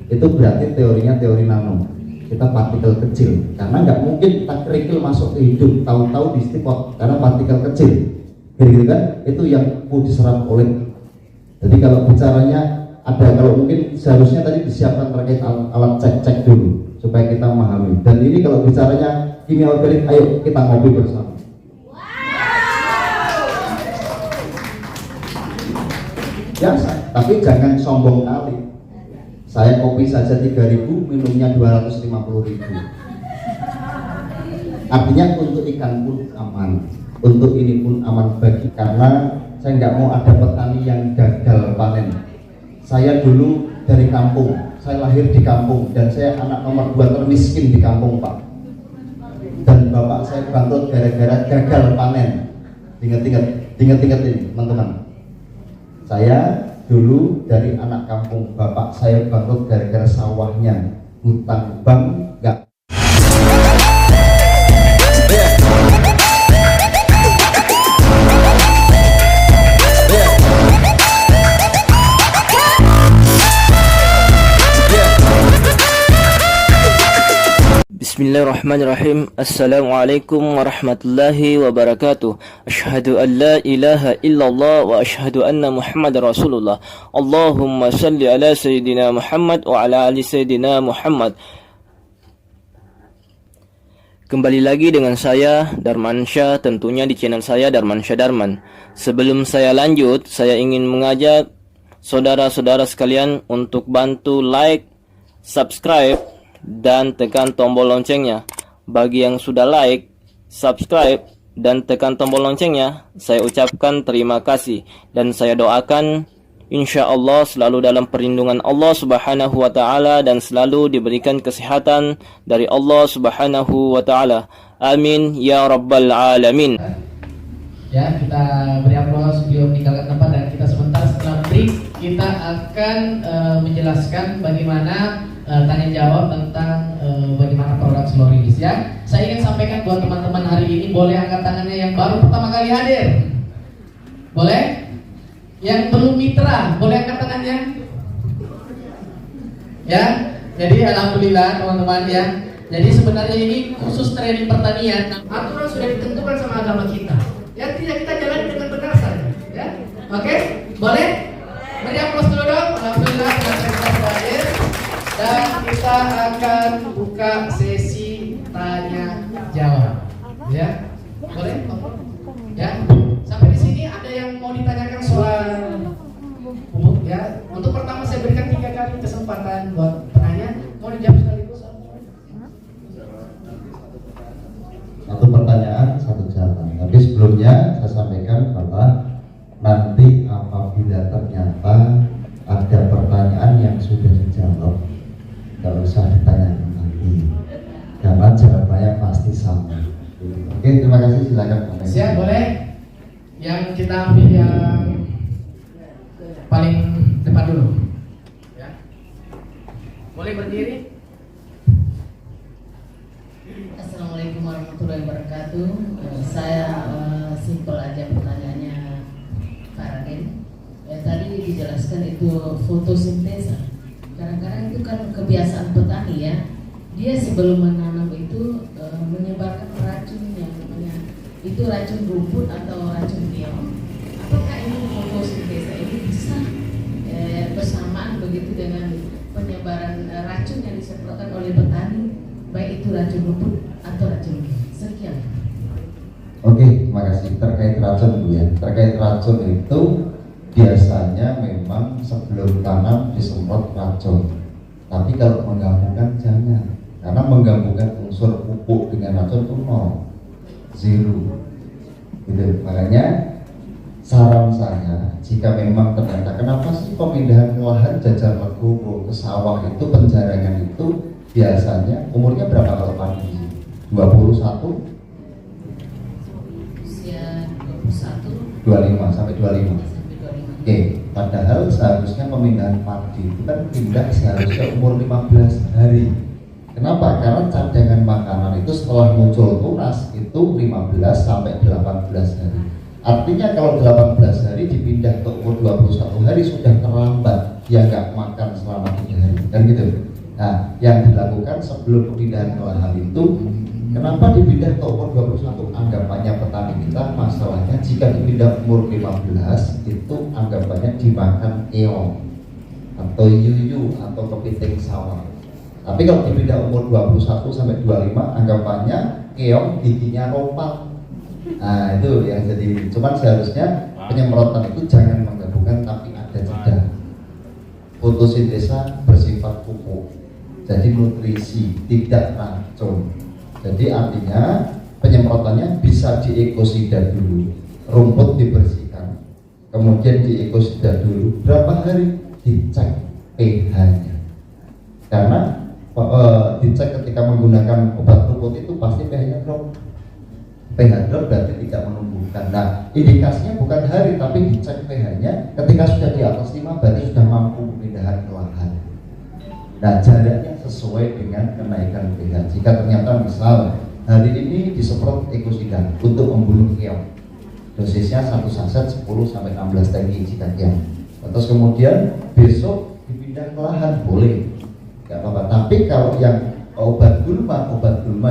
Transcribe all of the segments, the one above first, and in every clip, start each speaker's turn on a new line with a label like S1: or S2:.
S1: itu berarti teorinya teori nano. Kita partikel kecil, karena nggak mungkin kita kerikil masuk ke hidung tahu-tahu di stipot, karena partikel kecil, gitu kan? Itu yang mau diserap oleh. Jadi kalau bicaranya ada, kalau mungkin seharusnya tadi disiapkan terkait alat cek dulu supaya kita memahami. Dan ini kalau bicaranya kimia organik, ayo kita ngopi bersama. Ya, tapi jangan sombong kali. Saya kopi saja 3.000, minumnya 250.000. Artinya untuk ikan pun aman, untuk ini pun aman bagi, karena saya nggak mau ada petani yang gagal panen. Saya dulu dari kampung, saya lahir di kampung dan saya anak nomor 2 termiskin di kampung, Pak. Dan bapak saya bangkrut gara-gara gagal panen. Ingat ini, teman-teman. Saya dulu dari anak kampung, bapak saya bangkrut gara-gara sawahnya hutang bank nggak.
S2: Bismillahirrahmanirrahim. Assalamualaikum warahmatullahi wabarakatuh. Asyhadu an la ilaha illallah wa asyhadu anna Muhammadar Rasulullah. Allahumma salli ala Sayyidina Muhammad wa ala ali Sayyidina Muhammad. Kembali lagi dengan saya Darmansyah, tentunya di channel saya Darmansyah Darman. Sebelum saya lanjut, saya ingin mengajak saudara-saudara sekalian untuk bantu like, subscribe, dan tekan tombol loncengnya. Bagi yang sudah like, subscribe, dan tekan tombol loncengnya, saya ucapkan terima kasih. Dan saya doakan insya Allah selalu dalam perlindungan Allah subhanahu wa ta'ala dan selalu diberikan kesehatan dari Allah subhanahu wa ta'ala. Amin ya rabbal alamin.
S3: Ya, kita beri aplaus beliau meninggalkan tempat, dan kita sebentar setelah break kita akan menjelaskan bagaimana tanya jawab tentang bagaimana produk Slorilis ya. Saya ingin sampaikan buat teman-teman hari ini, boleh angkat tangannya yang baru pertama kali hadir? Boleh? Yang belum mitra, boleh angkat tangannya? Ya, jadi alhamdulillah teman-teman ya. Jadi sebenarnya ini khusus training pertanian. Aturan sudah ditentukan sama agama kita. Ya, tidak kita jalani dengan benar saja. Ya, oke? Boleh? Beri aplaus dulu dong. Alhamdulillah kita sudah hadir. Dan kita akan buka sesi tanya jawab, ya, boleh? Ya, sampai di sini ada yang mau ditanyakan soal umum, ya. Untuk pertama saya berikan 3 kali kesempatan buat penanya, mau dijawab sekaligus.
S1: Satu pertanyaan, satu jawaban. Tapi sebelumnya saya sampaikan bahwa nanti apabila ternyata ada pertanyaan yang sudah dijawab, nggak usah ditanyakan lagi, karena jawabannya pasti sama. Oke, terima kasih, silakan.
S3: Siap, boleh. Yang kita ambil yang paling depan dulu. Ya. Boleh berdiri.
S4: Assalamualaikum warahmatullahi wabarakatuh. Saya simpel aja pertanyaannya, Pak Raden. Tadi dijelaskan itu fotosintesa. Kadang-kadang itu kan kebiasaan petani ya, dia sebelum menanam itu menyebarkan racun yang namanya itu racun rumput atau racun keong. Apakah ini fotosintesa ini bisa bersamaan begitu dengan penyebaran racun yang disemprotkan oleh petani, baik itu racun rumput atau racun keong? Sekian.
S1: Oke, terima kasih. Terkait racun Bu ya, terkait racun itu biasanya memang sebelum tanam disemprot racun. Tapi kalau menggabungkan jangan, karena menggabungkan unsur pupuk dengan racun itu 0, 0. Gitu. Makanya saran saya, jika memang ternyata kenapa sih pemindahan ke lahan jajar legowo ke sawah itu penjarangan itu biasanya umurnya berapa kalau padi? 21?
S4: Usia 21,
S1: 25 sampai 25. Oke, padahal seharusnya pemindahan padi itu kan pindah seharusnya umur 15 hari. Kenapa? Karena cadangan makanan itu setelah muncul tunas itu 15 sampai 18 hari. Artinya kalau 18 hari dipindah ke umur 21 hari sudah terlambat. Dia nggak makan selama 3 hari. kan gitu. Nah, yang dilakukan sebelum pemindahan ke lahan itu, kenapa dipindah ke umur 21? Anggapannya petani kita, masalahnya jika dipindah umur 15 itu anggapannya dimakan keong atau yuyu atau kepiting sawah. Tapi kalau dipindah umur 21 sampai 25 anggapannya keong giginya rompak. Nah itu yang jadi, cuman seharusnya penyemprotan itu jangan menggabungkan tapi ada jeda. Fotosintesa bersifat pupuk, jadi nutrisi, tidak racun. Jadi artinya penyemprotannya bisa di ekosida dulu, rumput dibersihkan, kemudian di ekosida dulu, berapa hari dicek pH-nya. Karena dicek ketika menggunakan obat rumput itu pasti pH-nya drop. pH drop berarti tidak menumbuhkan. Nah, indikasinya bukan hari tapi dicek pH-nya. Ketika sudah di atas 5 berarti sudah mampu pemindahan ke lahan. Nah, jaraknya sesuai dengan kenaikan pH. Jika ternyata misal hari ini disemprot ekosida untuk membunuh keong, dosisnya 1 saset 10 sampai 16 tangki jika keong. Terus kemudian besok dipindah ke lahan boleh, nggak apa-apa. Tapi kalau yang obat gulma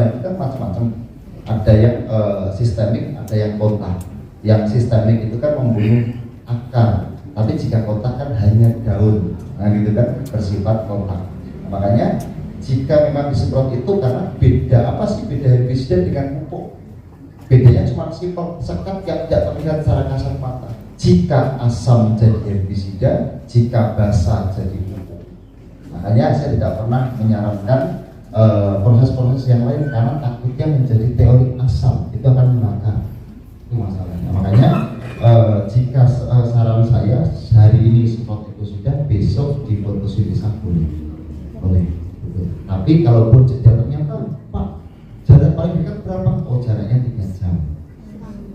S1: itu kan macam-macam. Ada yang sistemik, ada yang kontak. Yang sistemik itu kan membunuh akar, tapi jika kontak kan hanya daun. Nah gitu kan, bersifat kontak. Nah, makanya jika memang disemprot itu karena beda, apa sih beda herbisida dengan pupuk? Bedanya cuma simpel, sekat yang tidak terlihat secara kasat mata. Jika asam jadi herbisida, jika basa jadi pupuk. Makanya saya tidak pernah menyarankan proses-proses yang lain karena takutnya menjadi teori asam, itu akan membakar. Itu masalahnya. Makanya jika saran saya hari ini semprot ekosida, besok di fotosintesa boleh. Tapi kalaupun jaraknya Pak, jarak paling dekat berapa? Oh jaraknya 3 jam.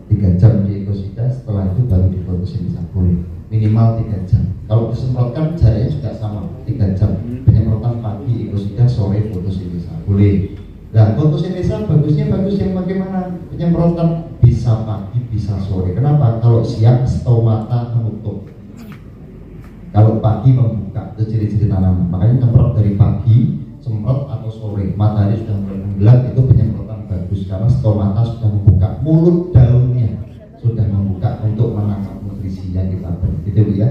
S1: 3 jam di ekosida, setelah itu baru di fotosintesa boleh. Minimal 3 jam. Kalau disemprotkan jaraknya juga sama, 3 jam. Penyemprotan pagi ekosida, sore fotosintesa boleh. Nah, fotosintesa bagus yang bagaimana? Penyemprotan bisa pagi, bisa sore. Kenapa? Kalau siang stomata menutup, kalau pagi membuka, itu ciri-ciri tanaman. Makanya semprot dari pagi, semprot atau sore, matahari sudah mulai menggelap, itu penyemprotan bagus karena stomata sudah membuka, mulut daunnya sudah membuka untuk menangkap nutrisi yang kita beri. Gitu Bu ya.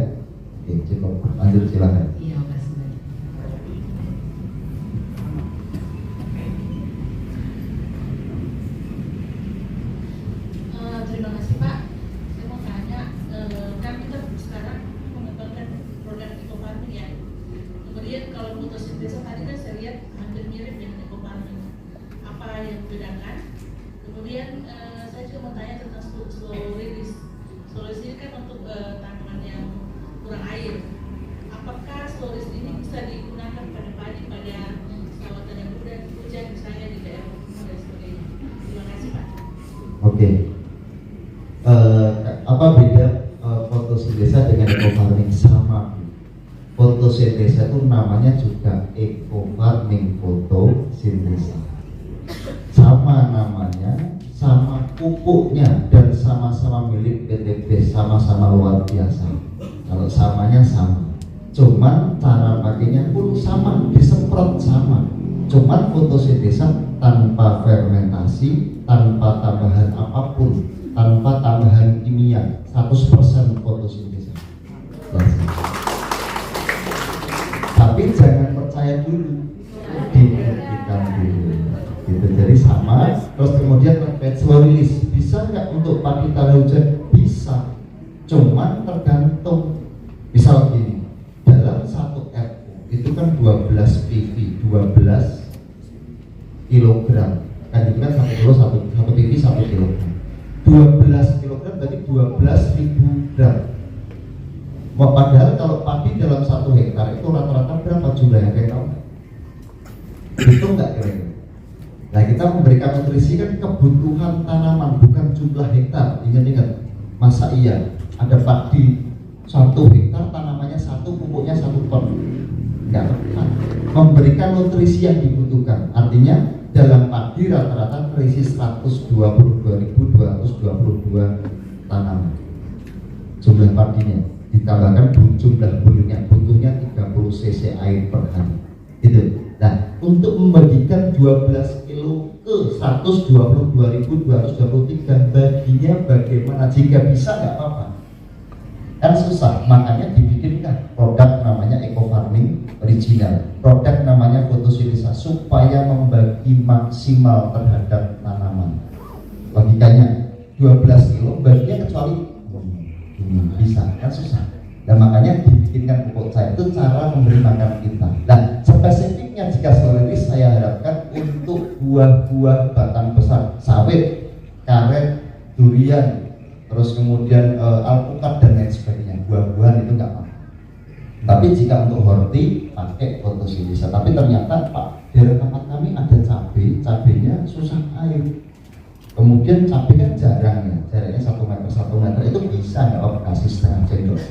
S1: Oke, cukup. Lanjut silakan.
S4: Iya, makasih banyak. Terima kasih Pak. Saya mau tanya, kan kita sekarang mengembangkan program ekofarming ya. Kemudian kalau fotosintesa tadi kan saya lihat hampir mirip dengan ekofarming. Apa yang membedakan? Kemudian saya juga mau tanya tentang slow release. Slow release ini kan untuk tanaman yang kurang air. Apakah slow release ini bisa digunakan pada padi, pada sawatan yang mudah hujan misalnya di daerah dan sebagainya? Terima kasih Pak.
S1: Oke. Apa beda fotosintesa dengan ekofarming? Sama. Fotosintesa itu namanya juga ekofarming, fotosintesa. Sama namanya, sama pupuknya, dan sama-sama milik PTB, sama-sama luar biasa. Kalau samanya sama, cuman cara pakainya pun sama, disemprot sama. Cuman fotosintesa tanpa fermentasi, tanpa tambahan apapun, tanpa tambahan kimia, 100% fotosintesa. Tapi jangan percaya dulu, dibuktikan dulu. Gitu. Jadi sama, terus kemudian slow release bisa nggak untuk padi tanah hujan? Bisa, cuman tergantung. Misal gini, dalam 1 RO itu kan 12 PV, 12 kilogram. Kan itu kan 1 kilo, 1 PV 1 kilogram. 12 kilogram berarti 12.000 gram. Padahal kalau padi dalam 1 hektar itu rata-rata berapa jumlahnya? Kayak tahu? Itu nggak kira-kira. Nah kita memberikan nutrisi kan kebutuhan tanaman, bukan jumlah hektar. Ingat-ingat, masa iya ada padi 1 hektar tanamannya 1, pupuknya 1 ton? Enggak tepat. Memberikan nutrisi yang dibutuhkan. Artinya dalam padi rata-rata terisi 122.222 tanaman jumlah padinya. Di ditambahkan jumlah bulannya butuhnya 30 cc air per hari gitu. Nah, untuk membagikan 12 kilo ke 122.223 baginya bagaimana? Jika bisa nggak apa-apa, kan susah, makanya dibikinkan produk namanya eco farming original, produk namanya fotosintesis supaya membagi maksimal terhadap tanaman. Logikanya 12 kilo baginya kecuali bisa, kan susah. Dan makanya dibikinkan pupuk cair, itu cara memberi makan kita. Dan spesifiknya jika seperti saya harapkan untuk buah-buah batang besar, sawit, karet, durian, terus kemudian alpukat dan lain sebagainya, buah-buahan itu nggak apa. Tapi jika untuk horti pakai fotosintesis. Tapi ternyata Pak, di tempat kami ada cabai, cabainya susah air. Kemudian cabai kan jarang ya, jaraknya 1 meter itu bisa nggak apa kasih setengah cendok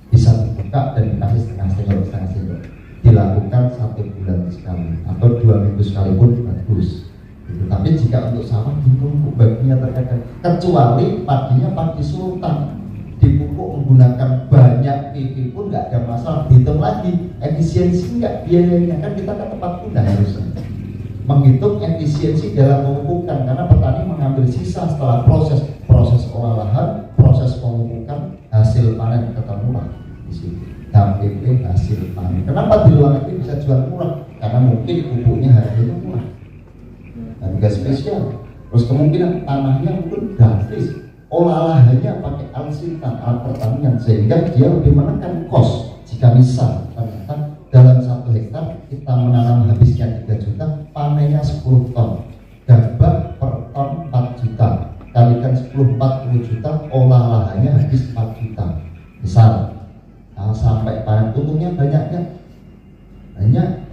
S1: bisa dibuka dan dikasih setengah cendok dilakukan 1 bulan sekali atau 2 minggu sekali pun bagus gitu. Tapi jika untuk sawah ditumpuk baginya terkadang, kecuali padinya padi sultan dipupuk menggunakan banyak PP pun nggak ada masalah, dihitung lagi efisiensi nggak biayanya, kan kita kan tepat guna harusnya menghitung efisiensi dalam pemupukan, karena petani mengambil sisa setelah proses olahan, proses pemupukan, hasil panen ketemu lah di situ. HPP hasil panen. Kenapa di luar negeri bisa jual murah? Karena mungkin pupuknya harganya murah, harga spesial. Terus kemungkinan tanahnya mungkin gratis, olahannya pakai alsintan, alat pertanian, sehingga dia lebih menekan kos. Jika misal ternyata dalam 1 hektar kita menanam habisnya 3 juta, panennya 10 ton, gabah per ton 4 juta, kalikan 10 40 juta, olah lahannya habis 4 juta besar. Nah, sampai panen untungnya banyaknya,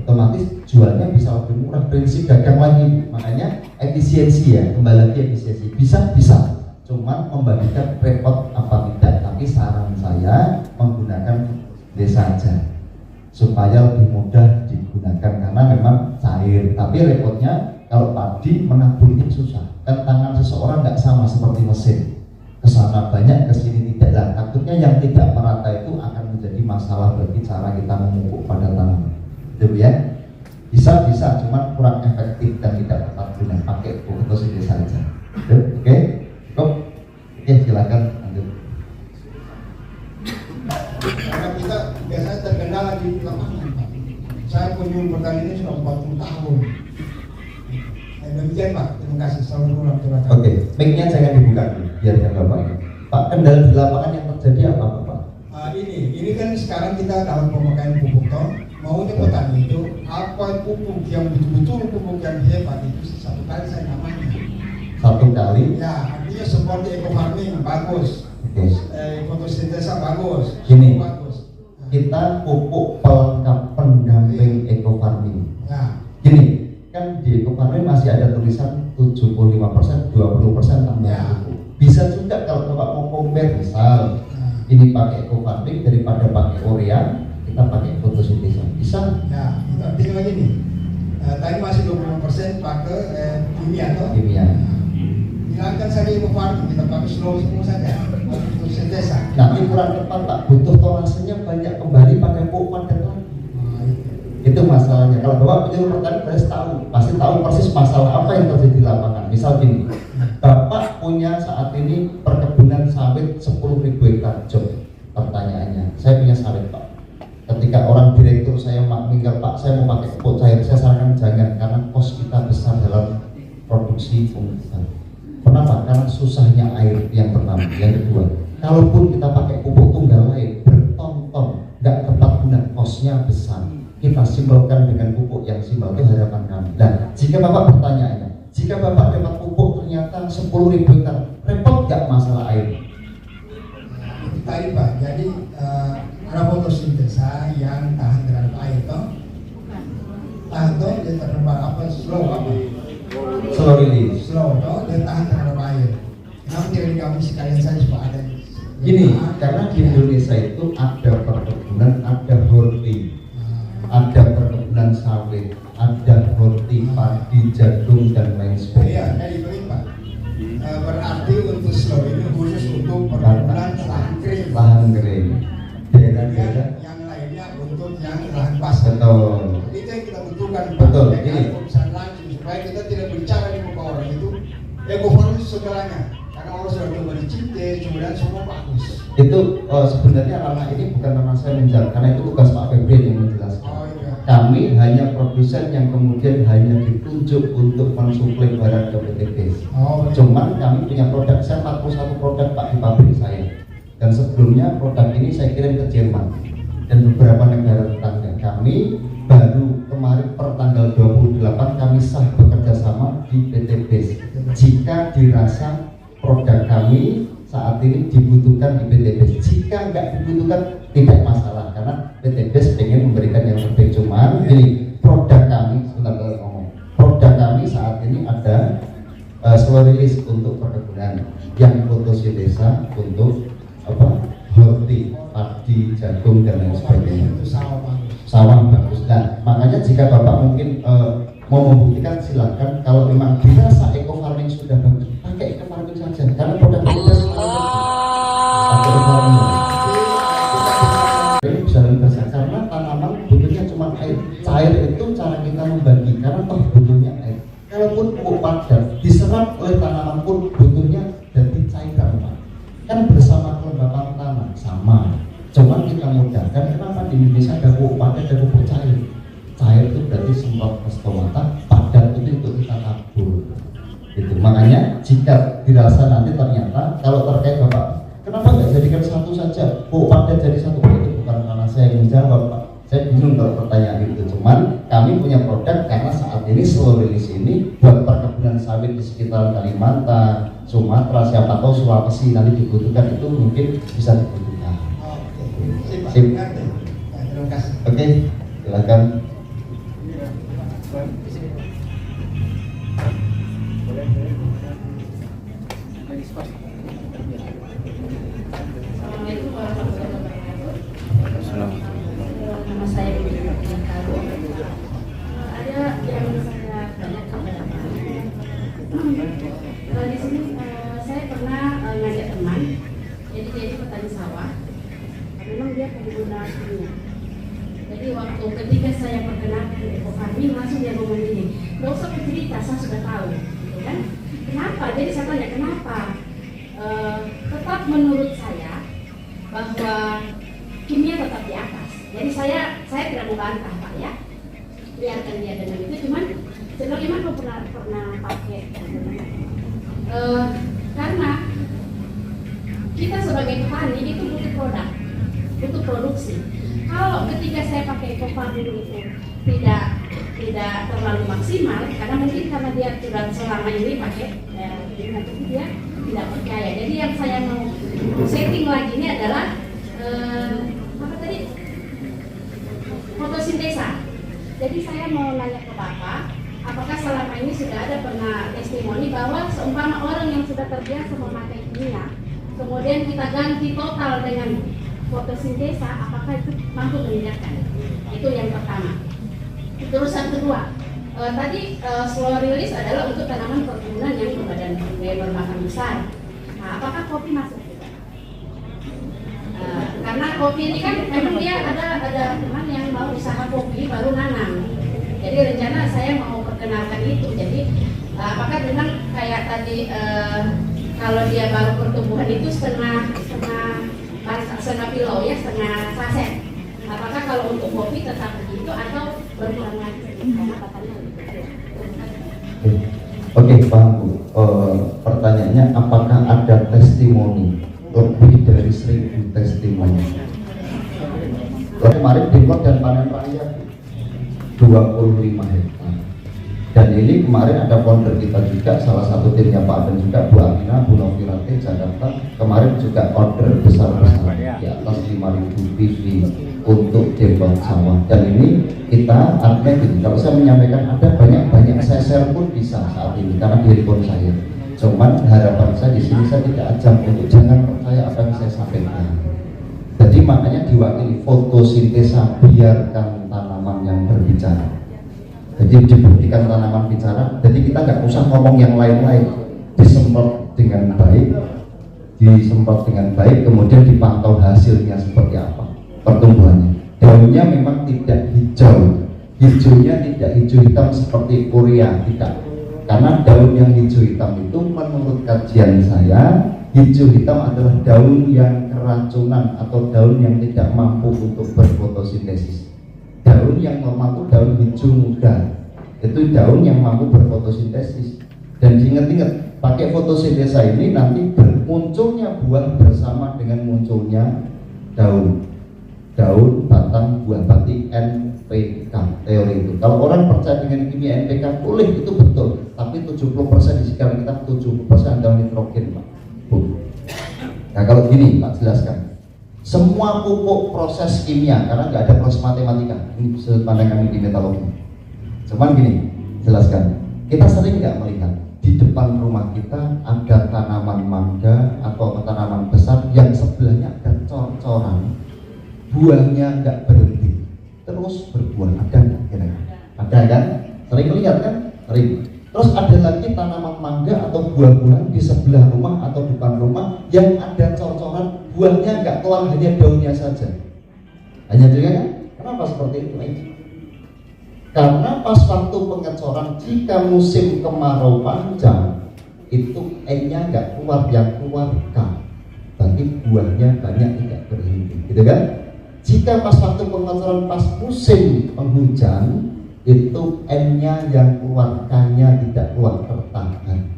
S1: otomatis jualnya bisa lebih murah. Prinsip dagang lagi, makanya efisiensi ya, kembali lagi efisiensi. Bisa, cuman membagikan repot apa tidak. Tapi saran saya menggunakan desa saja supaya lebih mudah digunakan, karena memang cair. Tapi repotnya kalau padi menaburnya susah, kan tangan seseorang nggak sama seperti mesin, kesana banyak kesini tidak. Lah takutnya yang tidak merata itu akan menjadi masalah bagi cara kita memupuk pada tanaman, gitu ya. Bisa, cuman kurang efektif dan tidak tepat guna. Pakai fotosintesis saja. Oke, silakan lanjut.
S5: Karena kita biasanya terkendala di lapangan, Pak. Saya kunjung petani ini sudah 40 tahun. Demikian Pak, terima kasih. Assalamualaikum warahmatullahi wabarakatuh.
S1: Oke, mic-nya jangan dibuka dulu, biarkan Bapak. Pak, kendala di lapangan yang terjadi apa Pak?
S5: Ini kan sekarang kita dalam pemakaian pupuk toh, maunya petani itu apa pupuk yang betul-betul pupuk yang hebat itu 1 kali saya namanya.
S1: 1 kali?
S5: Ya, artinya seperti eco farming bagus.
S1: Oke.
S5: Fotosintesis bagus.
S1: Gini,
S5: bagus.
S1: kita pupuk pelengkap pendamping eco farming.
S5: Ya.
S1: Gini, kan di eco farming masih ada tulisan 75%, 20% tambahan
S5: Ya.
S1: pupuk. Bisa juga kalau Bapak mau compare, misal ini pakai eco farming daripada pakai urea, kita pakai fotosintesis. Bisa?
S5: Ya, itu artinya gini. Tadi masih 20% pakai kimia toh.
S1: Kimia.
S5: Hilangkan saja eco farming, kita pakai slow semua saja. Fotosintesis.
S1: Nanti kurang tepat Pak, butuh tonasenya banyak, kembali pakai pupuk padat lagi. Itu masalahnya. Kalau Bapak penyuluh petani pasti tahu persis masalah apa yang terjadi di lapangan. Misal gini, Bapak punya saat ini perkebunan sawit 10.000 hektar job. Pertanyaannya, saya punya sawit Pak. Ketika orang direktur saya minta Pak, saya mau pakai pupuk cair, saya sarankan jangan, karena kos kita besar dalam produksi pemupukan. Kenapa? Karena susahnya air yang pertama. Yang kedua, kalaupun kita pakai pupuk tunggal lain bertonton, nggak tepat guna, kosnya besar. Kita simpulkan dengan pupuk yang simpel, itu harapan kami. Dan jika Bapak bertanya, jika Bapak dapat pupuk ternyata 10.000 hektar, repot nggak masalah air?
S5: Itu tadi Pak, jadi ada fotosintesis yang tahan terhadap air toh. Tahan toh, dia terhadap apa? Slow apa?
S1: Slow release.
S5: Slow toh, dia tahan terhadap air. Kenapa tidak dikasih sekalian saja Pak ada?
S1: Gini, karena di Indonesia itu ada perkebunan, ada horti, ada perkebunan sawit, ada horti, padi, jagung, dan lain
S5: Iya,
S1: sebagainya.
S5: jadi begini Pak. Berarti untuk slow ini khusus untuk perkebunan lahan kering.
S1: Lahan
S5: bukan
S1: Betul,
S5: pakai
S1: gini.
S5: pesan langsung supaya kita tidak bicara di muka orang itu ekonomi segalanya karena orang sudah coba dicipte kemudian semua bagus.
S1: Itu sebenarnya ranah ini bukan ranah saya menjawab karena itu tugas Pak Febri yang menjelaskan.
S5: Oh iya.
S1: Kami hanya produsen yang kemudian hanya ditunjuk untuk mensuplai barang ke PTB.
S5: Oh, betul.
S1: Cuman kami punya produk, saya 41 produk Pak di pabrik saya. Dan sebelumnya produk ini saya kirim ke Jerman dan beberapa negara tetangga. Kami baru kemarin per tanggal 28 kami sah bekerja sama di PTB. Jika dirasa produk kami saat ini dibutuhkan di PTB, jika nggak dibutuhkan tidak masalah karena PTB ingin memberikan yang terbaik. Cuman ini produk kami, sebentar saya ngomong, produk kami saat ini ada slow release untuk perkebunan, yang fotosintesa untuk horti, padi, jagung dan lain sebagainya.
S5: Itu sawah bagus.
S1: Sawah bagus. Nah, makanya jika Bapak mungkin mau membuktikan silakan. Kalau memang dirasa eco farming sudah bagus, pakai eco farming saja. Karena produk kita semuanya pakai eco farming. Ini bisa lebih besar karena tanaman butuhnya cuma air. Cair itu cara kita membagi karena toh butuhnya air. Kalaupun pupuk padat diserap oleh tanaman pun butuhnya jadi cairan, Pak. Kan bersama kelembapan tanah sama. Cuman kita mudahkan kenapa di Indonesia ada pupuk padat dan pupuk cair. Cair itu berarti semprot ke stomata, padat itu untuk kita tabur. Gitu. Makanya jika dirasa nanti ternyata kalau terkait Bapak, kenapa nggak jadikan satu saja? Pupuk padat jadi satu, itu bukan karena saya yang menjawab, Pak. Saya bingung kalau pertanyaan itu. Cuman kami punya produk karena saat ini slow release ini buat perkebunan sawit di sekitar Kalimantan, Sumatera, siapa tahu Sulawesi nanti dibutuhkan, itu mungkin bisa dibutuhkan.
S5: Oke.
S1: Sip.
S5: Nah, terima kasih.
S1: Oke, silakan.
S6: Assalamualaikum warahmatullahi wabarakatuh. Nama saya Budi Karu. Ada yang saya tanyakan kepada Pak. Di sini saya pernah ngajak teman, jadi dia itu petani sawah. Memang dia pengguna kimia. Jadi waktu ketika saya perkenalkan eco farming, langsung dia ngomong gini, nggak usah bercerita, saya sudah tahu, gitu kan? Kenapa? Jadi saya tanya kenapa? Tetap menurut saya bahwa kimia tetap di atas. Jadi saya tidak membantah, Pak, ya. Biarkan dia dengan itu, cuman sebagaimana pernah pakai. Karena kita sebagai petani itu butuh produk, butuh produksi. Kalau ketika saya pakai eco farming itu tidak terlalu maksimal, karena mungkin karena dia sudah selama ini pakai dia tidak percaya. Jadi yang saya mau setting lagi ini adalah apa tadi? Fotosintesa. Jadi saya mau nanya ke Bapak, apakah selama ini sudah ada pernah testimoni bahwa seumpama orang yang sudah terbiasa memakai kimia, kemudian kita ganti total dengan fotosintesa, apakah itu mampu meningkatkan? Itu yang pertama. Terus yang kedua, tadi slow release adalah untuk tanaman perkebunan yang berbahan besar. Nah, apakah kopi masuk? Karena kopi ini kan memang dia ada teman yang mau usaha kopi baru nanam. Jadi rencana saya mau perkenalkan itu. Jadi apakah memang kayak tadi kalau dia baru pertumbuhan itu setengah kilo ya, setengah saset. Apakah kalau untuk kopi tetap begitu atau berkurang lagi? Karena katanya
S1: Oke, Pak Bu. Pertanyaannya apakah ada testimoni? Lebih dari 1000 testimoni. Kemarin dibuat dan panen raya 25 hektar. Dan ini kemarin ada founder kita juga, salah satu timnya Pak dan juga Bu Amina, Bu Novirate Jakarta. Kemarin juga order besar-besar di atas 5.000 PV untuk debang sawah. Dan ini kita artinya gini, kalau saya menyampaikan ada banyak saya share pun bisa saat ini karena di handphone saya. Cuman harapan saya di sini saya tidak ajak untuk jangan percaya apa yang saya sampaikan. Jadi makanya diwakili fotosintesa, biarkan tanaman yang berbicara. Jadi dibuktikan tanaman bicara. Jadi kita nggak usah ngomong yang lain-lain. Disemprot dengan baik, kemudian dipantau hasilnya seperti apa pertumbuhannya. Daunnya memang tidak hijau hijaunya tidak hijau hitam seperti urea, tidak. Karena daun yang hijau hitam itu menurut kajian saya, hijau hitam adalah daun yang keracunan atau daun yang tidak mampu untuk berfotosintesis. Daun yang mampu, daun hijau muda, itu daun yang mampu berfotosintesis. Dan diingat-ingat, pakai fotosintesa ini nanti munculnya buah bersama dengan munculnya daun, batang, buah, berarti NPK teori itu. Kalau orang percaya dengan kimia NPK boleh, itu betul, tapi 70% di sekitar kita 70% adalah nitrogen, Pak. Nah kalau gini Pak jelaskan, semua pupuk proses kimia, karena nggak ada proses matematika, ini sudut pandang kami di metalurgi. Cuman gini, jelaskan, kita sering nggak melihat di depan rumah kita ada tanaman mangga atau tanaman besar yang sebelahnya ada cor-coran, buahnya nggak berhenti, terus berbuah, ada nggak kira-kira? Ada kan? Sering lihat kan? Sering. Terus ada lagi tanaman mangga atau buah-buahan di sebelah rumah atau depan rumah yang ada cor-coran, buahnya nggak keluar, hanya daunnya saja. Hanya juga kan? Kenapa seperti itu? Karena pas waktu pengecoran, jika musim kemarau panjang, itu N-nya nggak keluar, yang keluar K. Berarti buahnya banyak tidak berhenti, gitu kan? Jika pas waktu pengecoran pas musim penghujan, itu N-nya yang keluar, K-nya tidak keluar, tertahan.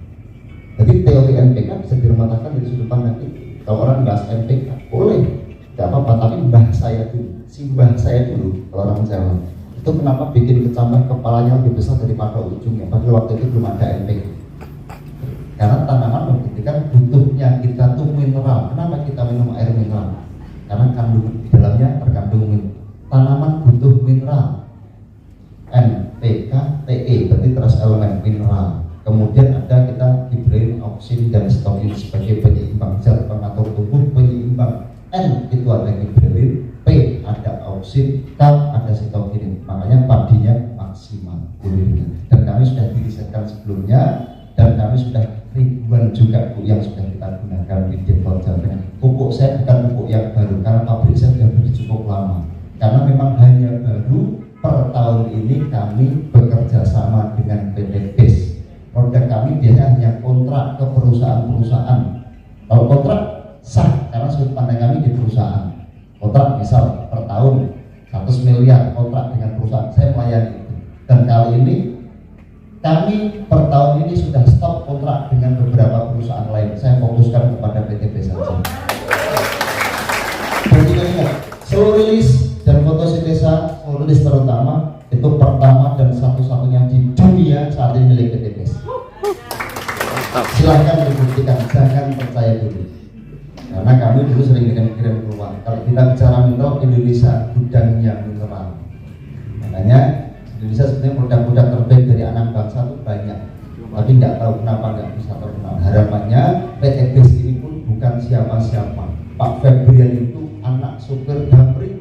S1: Jadi teori NPK bisa dirematakan dari sudut pandang itu. Kalau orang bahas NPK, boleh, tidak apa-apa, tapi mbah saya dulu, si mbah saya dulu, kalau orang Jawa, itu kenapa bikin kecambah kepalanya lebih besar daripada ujungnya, padahal waktu itu belum ada NPK. Karena tanaman membuktikan butuhnya kita tuh mineral. Kenapa kita minum air mineral? Karena kandungan di dalamnya terkandung mineral. Tanaman butuh mineral, NPK, TE, berarti trace elemen mineral. Kemudian ada kita gibberellin, auksin, dan sitokin sebagai penyeimbang zat pengatur tubuh, penyeimbang. N itu ada gibberellin, P ada auksin, K ada sitokin. Makanya padinya maksimal gulirnya. Dan kami sudah dirisetkan sebelumnya, dan kami sudah ribuan juga Bu yang sudah kita gunakan di Depot Jawa Tengah. Pupuk saya bukan pupuk yang baru, karena pabrik saya sudah cukup lama. Karena memang hanya baru per tahun ini kami bekerja sama dengan PT BES. Produk kami biasanya hanya kontrak ke perusahaan-perusahaan. Kalau kontrak sah, karena sudut pandang kami di perusahaan. Kontrak misal per tahun 100 miliar kontrak dengan perusahaan, saya melayani itu. Dan kali ini kami per tahun ini sudah stop kontrak dengan beberapa perusahaan lain. Saya fokuskan kepada PT BES saja. Dan juga ingat, slow release dan fotosintesa, slow release terutama, itu pertama dan satu-satunya di dunia saat ini milik PT BES. Silahkan dibuktikan, jangan percaya dulu. Karena kami dulu sering kirim keluar. Kalau kita bicara mineral, Indonesia gudangnya mineral. Makanya Indonesia sebenarnya produk-produk terbaik dari anak bangsa itu banyak, tapi nggak tahu kenapa nggak bisa terkenal. Harapannya PT BES ini pun bukan siapa-siapa. Pak Febrian itu anak supir Damri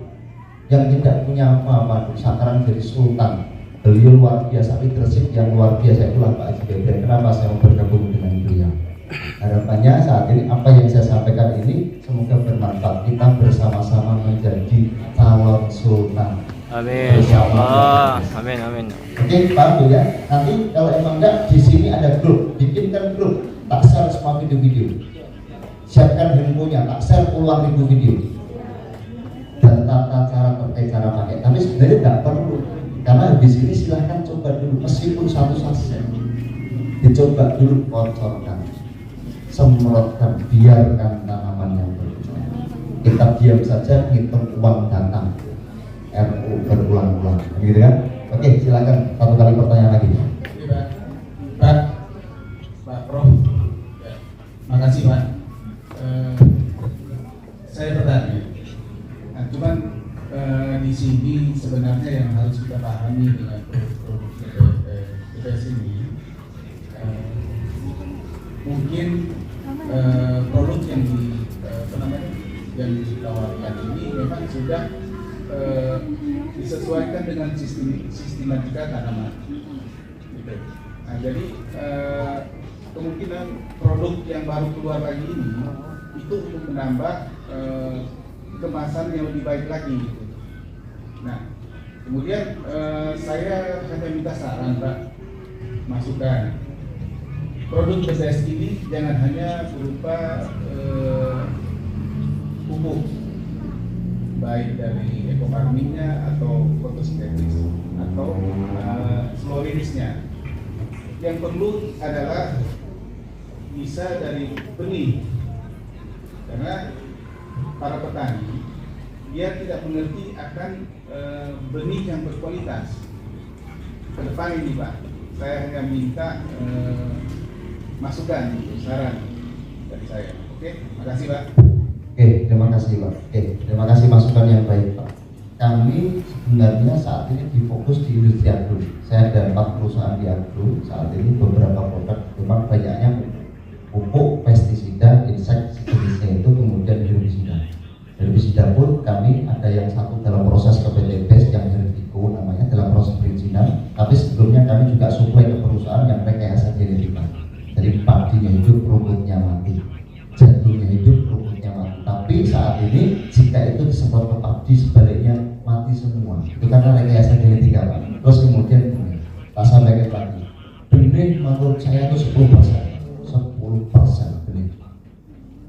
S1: yang tidak punya apa-apa, sekarang jadi sultan. Beliau luar biasa, leadership yang luar biasa, itulah Pak Haji Febrian. Kenapa saya mau bergabung dengan beliau? Harapannya saat ini apa yang saya sampaikan ini semoga bermanfaat. Kita bersama-sama menjadi calon sultan.
S2: Amin ya Allah. Amin amin.
S1: Oke, Pak Bu ya. Nanti kalau emang enggak, di sini ada grup, bikinkan grup, tak share semua video-video. Siapkan handphonenya, tak share puluhan ribu video. Dan tata cara terkait cara pakai. Tapi sebenarnya tidak perlu, karena di sini silahkan coba dulu, meskipun satu saset, dicoba dulu, kocorkan, semprotkan, biarkan tanaman yang berbuah. Kita diam saja, hitung uang datang. RU berulang-ulang, gitu kan? Oke, silakan satu kali pertanyaan lagi.
S5: Pak Prof, ya, makasih Pak. Saya bertanya, nah, cuman di sini sebenarnya yang harus kita pahami dengan produk BES ini, mungkin produk yang yang ditawarkan ini memang sudah disesuaikan dengan sistematika tanaman. Gitu. Nah, jadi kemungkinan produk yang baru keluar lagi ini itu untuk menambah kemasan yang lebih baik lagi. Gitu. Nah,
S7: Kemudian saya hanya minta saran Pak, masukan. Produk BTS ini jangan hanya berupa pupuk, baik dari eco farmingnya atau fotosintesis atau slow release-nya. Yang perlu adalah bisa dari benih, karena para petani dia tidak mengerti akan benih yang berkualitas. Ke depan ini Pak, saya hanya minta masukan, saran dari saya. Oke, makasih Pak.
S1: Oke, terima kasih Pak. Oke, terima kasih masukan yang baik Pak. Kami sebenarnya saat ini difokus di industri agro. Saya ada 4 perusahaan di agro saat ini, beberapa produk, memang banyaknya pupuk, pestisida, insek sejenisnya itu, kemudian herbisida. Herbisida pun kami ada yang satu dalam proses ke PTBS yang herbiko namanya, dalam proses perizinan. Tapi sebelumnya kami juga suplai ke perusahaan yang rekayasa genetika. Jadi padinya hidup, rumputnya mati, jatuhnya hidup, rumputnya mati. Tapi saat ini jika itu disemprot ke padi, sebaliknya mati semua. Itu karena rekayasa genetika Pak. Terus kemudian tak sampaikan lagi, benih menurut saya itu 10% benih.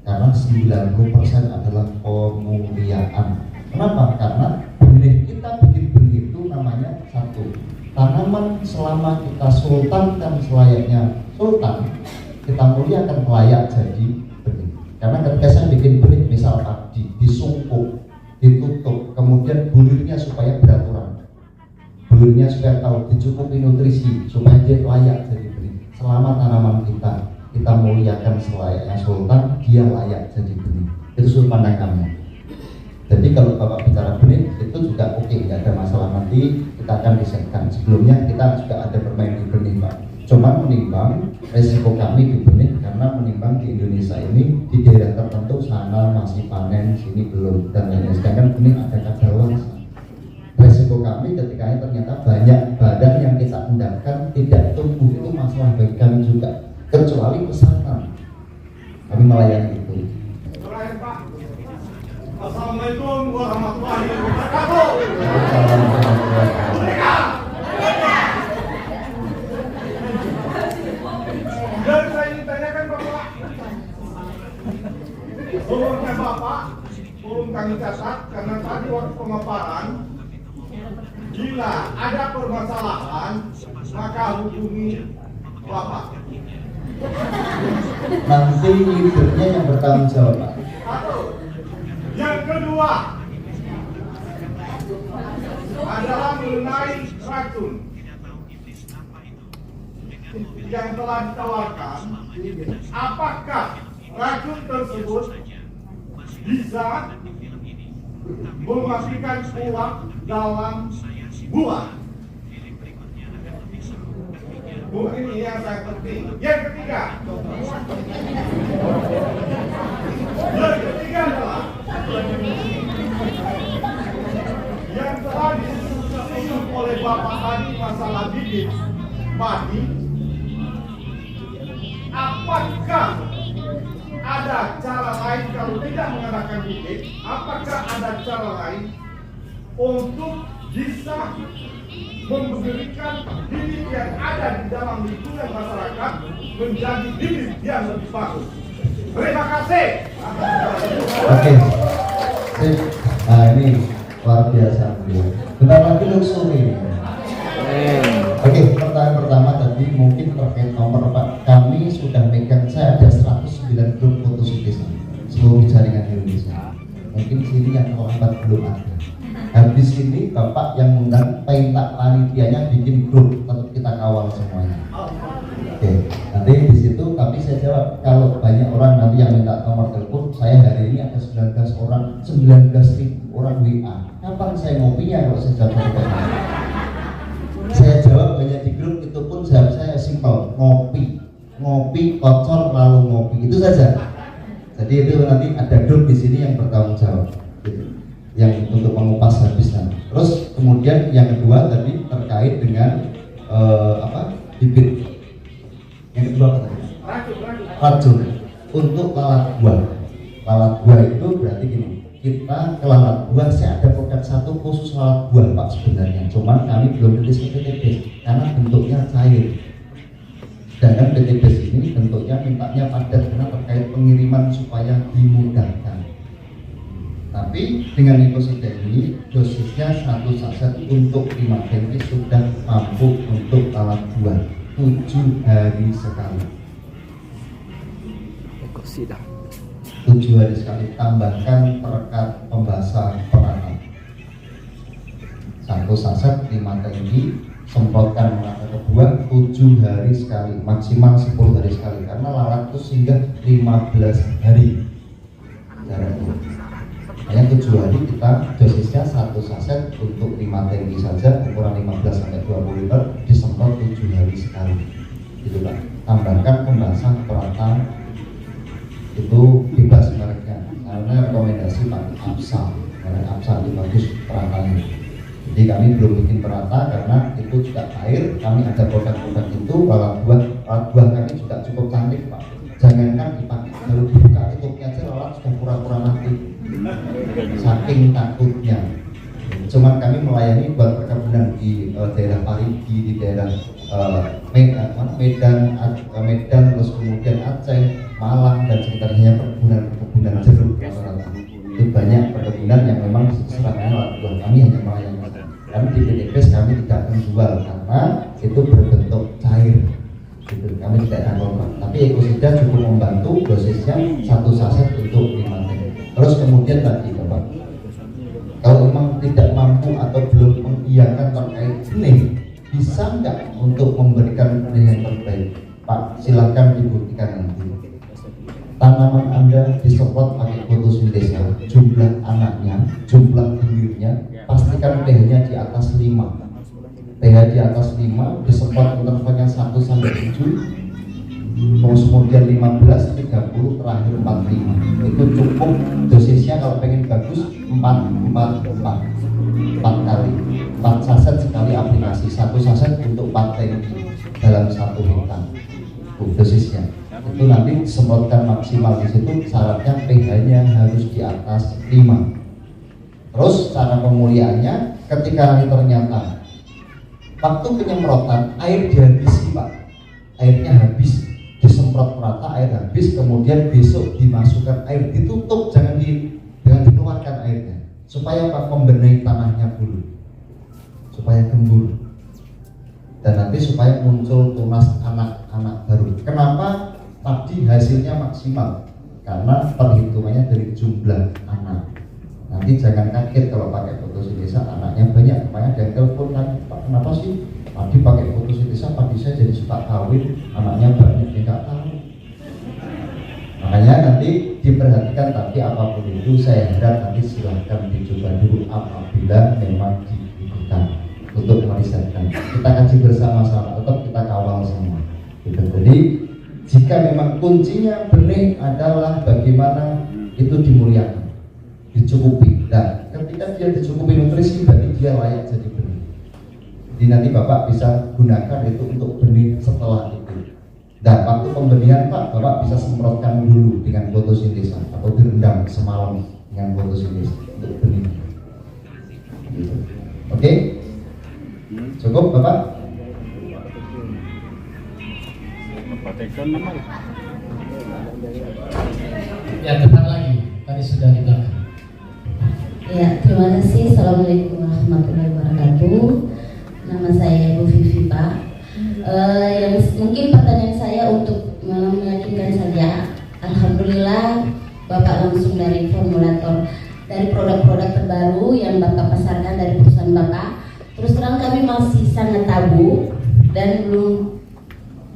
S1: Karena 90% adalah pemuliaan. Kenapa? Karena benih, kita bikin benih itu namanya satu, tanaman selama kita sultankan selayaknya sultan, kita muliakan layak jadi benih. Karena ketika saya bikin benih, misal padi, disungkup, ditutup, kemudian bulurnya supaya beraturan, bulurnya supaya tahu, dicukupi nutrisi supaya dia layak jadi benih. Selama tanaman kita muliakan selayaknya sultan, dia layak jadi benih. Itu sudut pandang kami. Jadi kalau Bapak bicara benih itu juga oke, nggak ada masalah, nanti kita akan desainkan. Sebelumnya kita juga ada bermain di benih Pak. Cuma menimbang resiko kami di benih, karena menimbang di Indonesia ini di daerah tertentu sana masih panen, sini belum, dan lain-lain. Sedangkan benih ada kadaluarsa. Resiko kami ketika ini ternyata banyak badan yang kita endapkan tidak tumbuh, itu masalah bagi kami juga, kecuali pesanan kami melayani itu.
S5: Terakhir Pak, Assalamualaikum warahmatullahi wabarakatuh. Dan saya ingin tanyakan Bapak, umurnya Bapak, belum kami catat karena tadi waktu pemaparan, bila ada permasalahan maka hubungi Bapak.
S1: Nanti leadernya yang bertanggung jawab Pak.
S5: Satu. Yang kedua adalah mengenai racun yang telah ditawarkan. Apakah racun tersebut bisa mematikan uap dalam buah? Mungkin ini yang sangat penting. Yang ketiga adalah yang telah disinggung oleh Bapak tadi masalah bibit padi. Apakah ada cara lain kalau tidak menggunakan bibit? Apakah ada cara lain untuk bisa memberikan bibit yang ada di dalam lingkungan masyarakat menjadi bibit yang lebih bagus? Terima kasih.
S1: Oke. Nah ini luar biasa beliau. Bentar lagi luxury. Oke, pertanyaan pertama tadi mungkin terkait nomor Pak. Kami sudah megang, saya ada 109 grup fotosintesis seluruh jaringan Indonesia. Mungkin sini yang terlambat belum ada. Habis ini Bapak yang mengundang pentak panitianya bikin grup, tetap kita kawal semuanya. Oke, nanti di situ tapi saya jawab, kalau banyak orang nanti yang minta nomor telepon, saya hari ini ada 19 orang, 19.000 orang WA. Kapan saya ngopinya kalau saya jawab? Saya jawab hanya di grup, itu pun jawab saya simpel, ngopi kocor lalu ngopi, itu saja. Jadi itu nanti ada grup di sini yang bertanggung jawab, gitu, yang untuk mengupas habisnya. Terus kemudian yang kedua tadi terkait dengan bibit. Yang kedua apa tadi? Racun untuk lalat buah. Lalat buah itu berarti gini, kita ke lalat buah saya ada program satu khusus lalat buah Pak sebenarnya, cuman kami belum rilis ke PTBS karena bentuknya cair. Sedangkan PTBS ini bentuknya mintanya padat karena terkait pengiriman supaya dimudahkan. Tapi dengan ekosida ini dosisnya 1 saset untuk 5 cm sudah mampu untuk lalat buah 7 hari sekali.
S2: Ekosida
S1: 7 hari sekali, tambahkan perekat pembasah perata 1 saset 5 cm, semprotkan merata ke buah 7 hari sekali, maksimal 10 hari sekali karena lalat itu singgah 15 hari jaraknya. Hanya 7 hari kita dosisnya 1 saset untuk 5 tangki saja, ukuran 15 sampai 20 liter, disemprot 7 hari sekali. Gitu Pak. Tambahkan pembasah perata itu bebas mereknya. Karena rekomendasi pakai Absa, merek Absa itu bagus peratanya. Jadi kami belum bikin perata karena itu juga air. Kami ada produk-produk itu, lalat buah kami juga cukup cantik Pak. Jangankan dipakai, baru dibuka tutupnya aja lalat sudah pura-pura mati. Saking takutnya. Cuman kami melayani buat perkebunan di daerah Parigi, di daerah Medan, terus kemudian Aceh, Malang dan sekitarnya perkebunan jeruk rata-rata. Itu banyak perkebunan yang memang serangannya lalat buah. Kami hanya melayani. Kami di PTBS kami tidak menjual karena itu berbentuk cair. Gitu. Kami tidak akan kontrak. Tapi ekosida cukup membantu, dosisnya 1 saset untuk 5 cm. Terus kemudian tadi Bapak, kalau memang tidak mampu atau belum mengiyakan terkait benih, bisa nggak untuk memberikan benih yang terbaik? Pak, silakan dibuktikan nanti. Tanaman Anda disemprot pakai fotosintesa, jumlah anaknya, jumlah buahnya, pastikan pH-nya di atas 5. pH di atas 5, disemprot intervalnya 1 sampai 7. Terus kemudian 15, 30, terakhir 45. Itu cukup dosisnya kalau pengen bagus 4 kali. 4 saset sekali aplikasi, 1 saset untuk 4 tangki dalam 1 hektar. Dosisnya. Itu nanti disemprotkan maksimal di situ, syaratnya pH-nya harus di atas 5. Terus cara pemuliaannya ketika ternyata waktu penyemprotan air dihabisi Pak, airnya habis, disemprot merata, air habis, kemudian besok dimasukkan air, ditutup, jangan dikeluarkan airnya, supaya Pak membenahi tanahnya dulu, supaya gembur, dan nanti supaya muncul tunas anak-anak baru. Kenapa tadi hasilnya maksimal? Karena perhitungannya dari jumlah anak. Nanti jangan kaget kalau pakai fotosintesa anaknya banyak. Makanya ada yang telepon kan, Pak kenapa sih tadi pakai fotosintesa padi saya jadi suka kawin, anaknya banyak, dia nggak tahu. Makanya nanti diperhatikan, tapi apapun itu saya harap nanti silahkan dicoba dulu apabila memang dibutuhkan untuk merisetkan. Kita kaji bersama-sama, tetap kita kawal semua. Gitu. Jadi jika memang kuncinya benih adalah bagaimana itu dimuliakan, dicukupi. Nah, ketika dia dicukupi nutrisi, berarti dia layak jadi benih. Jadi nanti Bapak bisa gunakan itu untuk benih setelah itu. Nah, waktu pembenihan Pak, Bapak bisa semprotkan dulu dengan fotosintesa atau direndam semalam dengan fotosintesa untuk benih. Gitu. Oke? Cukup Bapak?
S3: Ya, depan lagi. Tadi sudah di belakang.
S8: Ya, terima kasih. Assalamualaikum warahmatullahi wabarakatuh. Nama saya Bu Vivi Pak. Yang mungkin pertanyaan saya untuk meyakinkan saja. Alhamdulillah Bapak langsung dari formulator, dari produk-produk terbaru yang Bapak pasarkan dari perusahaan Bapak. Terus terang kami masih sangat tabu dan belum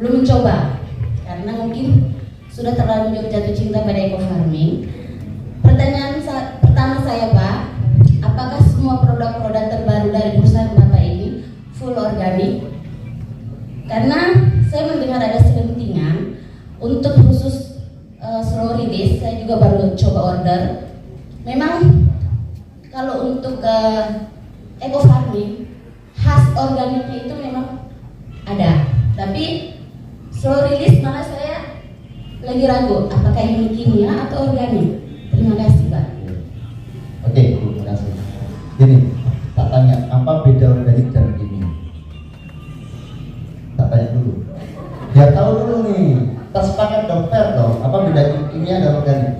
S8: mencoba karena mungkin sudah terlanjur jatuh cinta pada eco farming. Pertanyaan pertama saya Pak, apakah semua produk-produk terbaru dari perusahaan Bapak ini full organik? Karena saya mendengar ada selentingan untuk khusus slow release, saya juga baru coba order. Memang kalau untuk eco farming khas organiknya itu memang ada, tapi slow release malah saya lagi ragu apakah ini kimia atau organik. Terima kasih Pak.
S1: Oke, terima kasih. Ini Ya tahu dulu nih, kita sepakat dokter dong, apa beda kimia dan organik.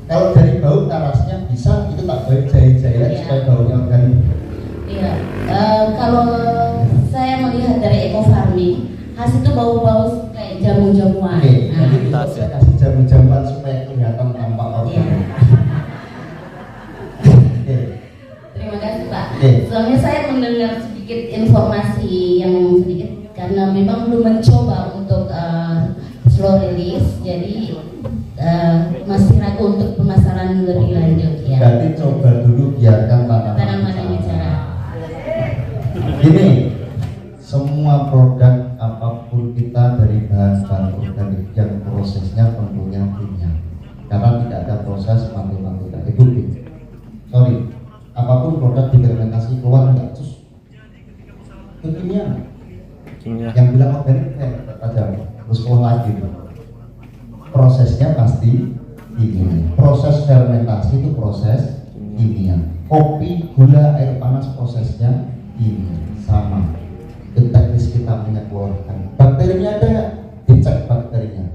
S1: Kalau dari bau narasnya bisa, itu tak boleh jahit-jahitan supaya baunya organik.
S8: Iya, kalau saya melihat dari eco farming, hasil itu bau-bau kayak jamu-jamuan.
S1: Oke, nanti besok saya kasih jamu-jamuan supaya kelihatan tampak organik. Oke.
S8: Terima kasih Pak.
S1: Oke.
S8: Soalnya saya mendengar sedikit informasi yang sedikit karena memang belum mencoba untuk slow release, jadi masih ragu untuk pemasaran lebih lanjut ya.
S1: Berarti coba dulu biarkan
S8: Tanaman yang bicara.
S1: Gini, semua produk apapun kita dari bahan-bahan organik yang prosesnya tentunya kimia, karena tidak ada proses matematika. Itu sorry, apapun produk difermentasi keluar nggak cus, itu kimia. Yang bilang organik aja terus keluar lagi. Prosesnya pasti kimia. Proses fermentasi itu proses kimia. Kopi, gula, air panas prosesnya kimia sama. Itu teknis kita mengeluarkan. Bakterinya ada nggak? Dicek bakterinya.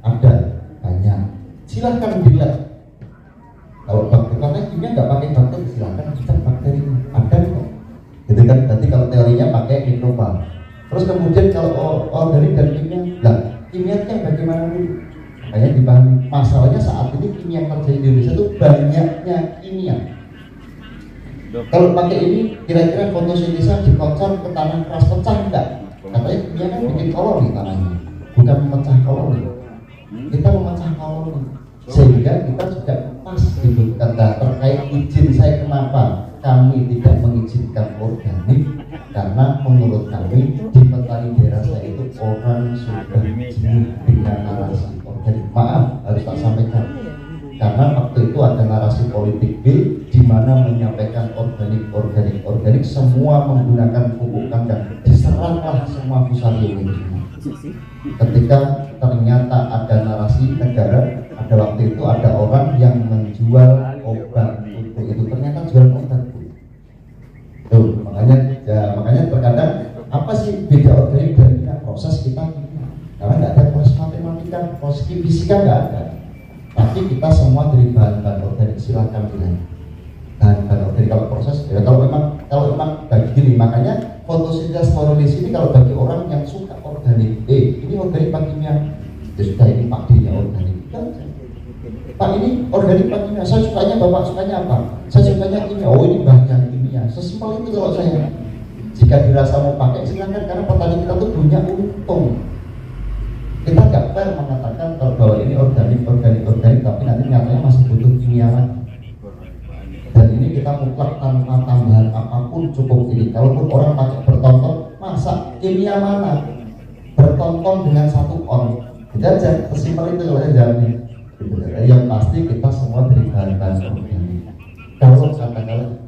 S1: Ada, banyak. Silahkan dilihat. Kalau bakteri karena kimia nggak pakai bakteri, silahkan dicek bakterinya. Ada kok. Jadi kan nanti kalau teorinya pakai mikroba. Terus kemudian kalau organik dan kimia, lah kimia kan bagaimana dulu? Makanya dipahami. Masalahnya saat ini kimia yang terjadi di Indonesia itu banyaknya kimia. Kalau pakai ini kira-kira fotosintesa dikocor ke tanah keras pecah enggak? Katanya kimia kan bikin koloni tanahnya, bukan memecah koloni. Kita memecah koloni sehingga kita juga pas dibutuhkan. Terkait izin saya, kenapa kami tidak mengizinkan organik? Karena menurut kami di petani daerah saya itu orang sudah jenuh dengan narasi organik. Maaf, harus tak sampaikan. Karena waktu itu ada narasi politik bill di mana menyampaikan organik semua menggunakan pupuk kandang, diserahlah semua fusarium ini. Ketika ternyata ada narasi negara, ada waktu itu ada orang yang menjual obat untuk itu, ternyata jual obat. Tuh, makanya terkadang apa sih beda organik dan kita proses kita karena nggak ada proses matematika, proses fisika nggak ada. Tapi kita semua dari bahan-bahan organik, silakan bilang bahan-bahan organik. Kalau proses ya kalau memang bagi gini, makanya fotosintesa hidrolisis ini kalau bagi orang yang suka organik, ini organik Pak kimia, ya sudah ini Pak D-nya organik. Pak ini organik Pak kimia, saya sukanya Bapak sukanya apa? Saya sukanya kimia, oh ini bahannya kimia. Sesimpel itu kalau saya. Jika dirasa mau pakai silakan, karena petani kita tuh punya untung. Kita nggak fair mengatakan kalau bahwa ini organik, tapi nanti nyatanya masih butuh kimia lagi. Dan ini kita mutlak tanpa tambahan apapun cukup ini. Kalaupun orang pakai bertonton, masa kimia mana? Bertonton dengan 1 on. Tidak aja, sesimpel itu kalau saya jamin. Yang pasti kita semua dari bahan-bahan organik. Kalau katakanlah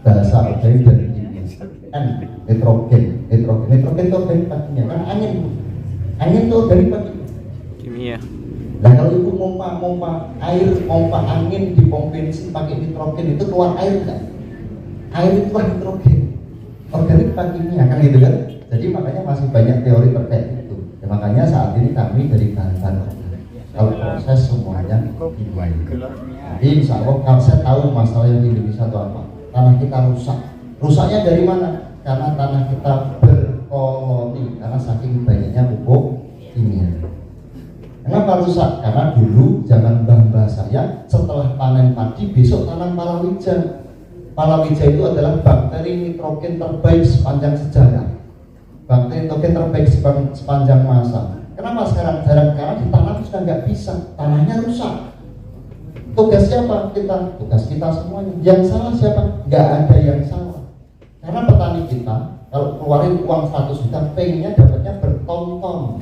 S1: bahasa organik dan kimia, nitrogen itu organik pastinya kan angin itu organik pastinya
S2: Kimia.
S1: Nah kalau ibu pompa air, pompa angin di pom bensin pakai nitrogen, itu keluar air enggak? Air itu keluar nitrogen, organik pastinya kan gitu kan. Jadi makanya masih banyak teori terkait itu ya, makanya saat ini kami dari bahan-bahan organik. Kalau proses semuanya kimia. Jadi insya Allah kalau saya tahu masalah yang di Indonesia itu apa, tanah kita rusak. Rusaknya dari mana? Karena tanah kita berkoloni, karena saking banyaknya pupuk kimia. Kenapa rusak? Karena dulu zaman mbah-mbah saya setelah panen padi besok tanam palawija. Palawija itu adalah bakteri nitrogen terbaik sepanjang sejarah. Bakteri nitrogen terbaik sepanjang masa. Kenapa sekarang jarang? Karena ditanam sudah nggak bisa, tanahnya rusak. Tugas siapa? Tugas kita semuanya. Yang salah siapa? Nggak ada yang salah. Karena petani kita kalau keluarin uang 100 juta, pengennya dapatnya bertonton.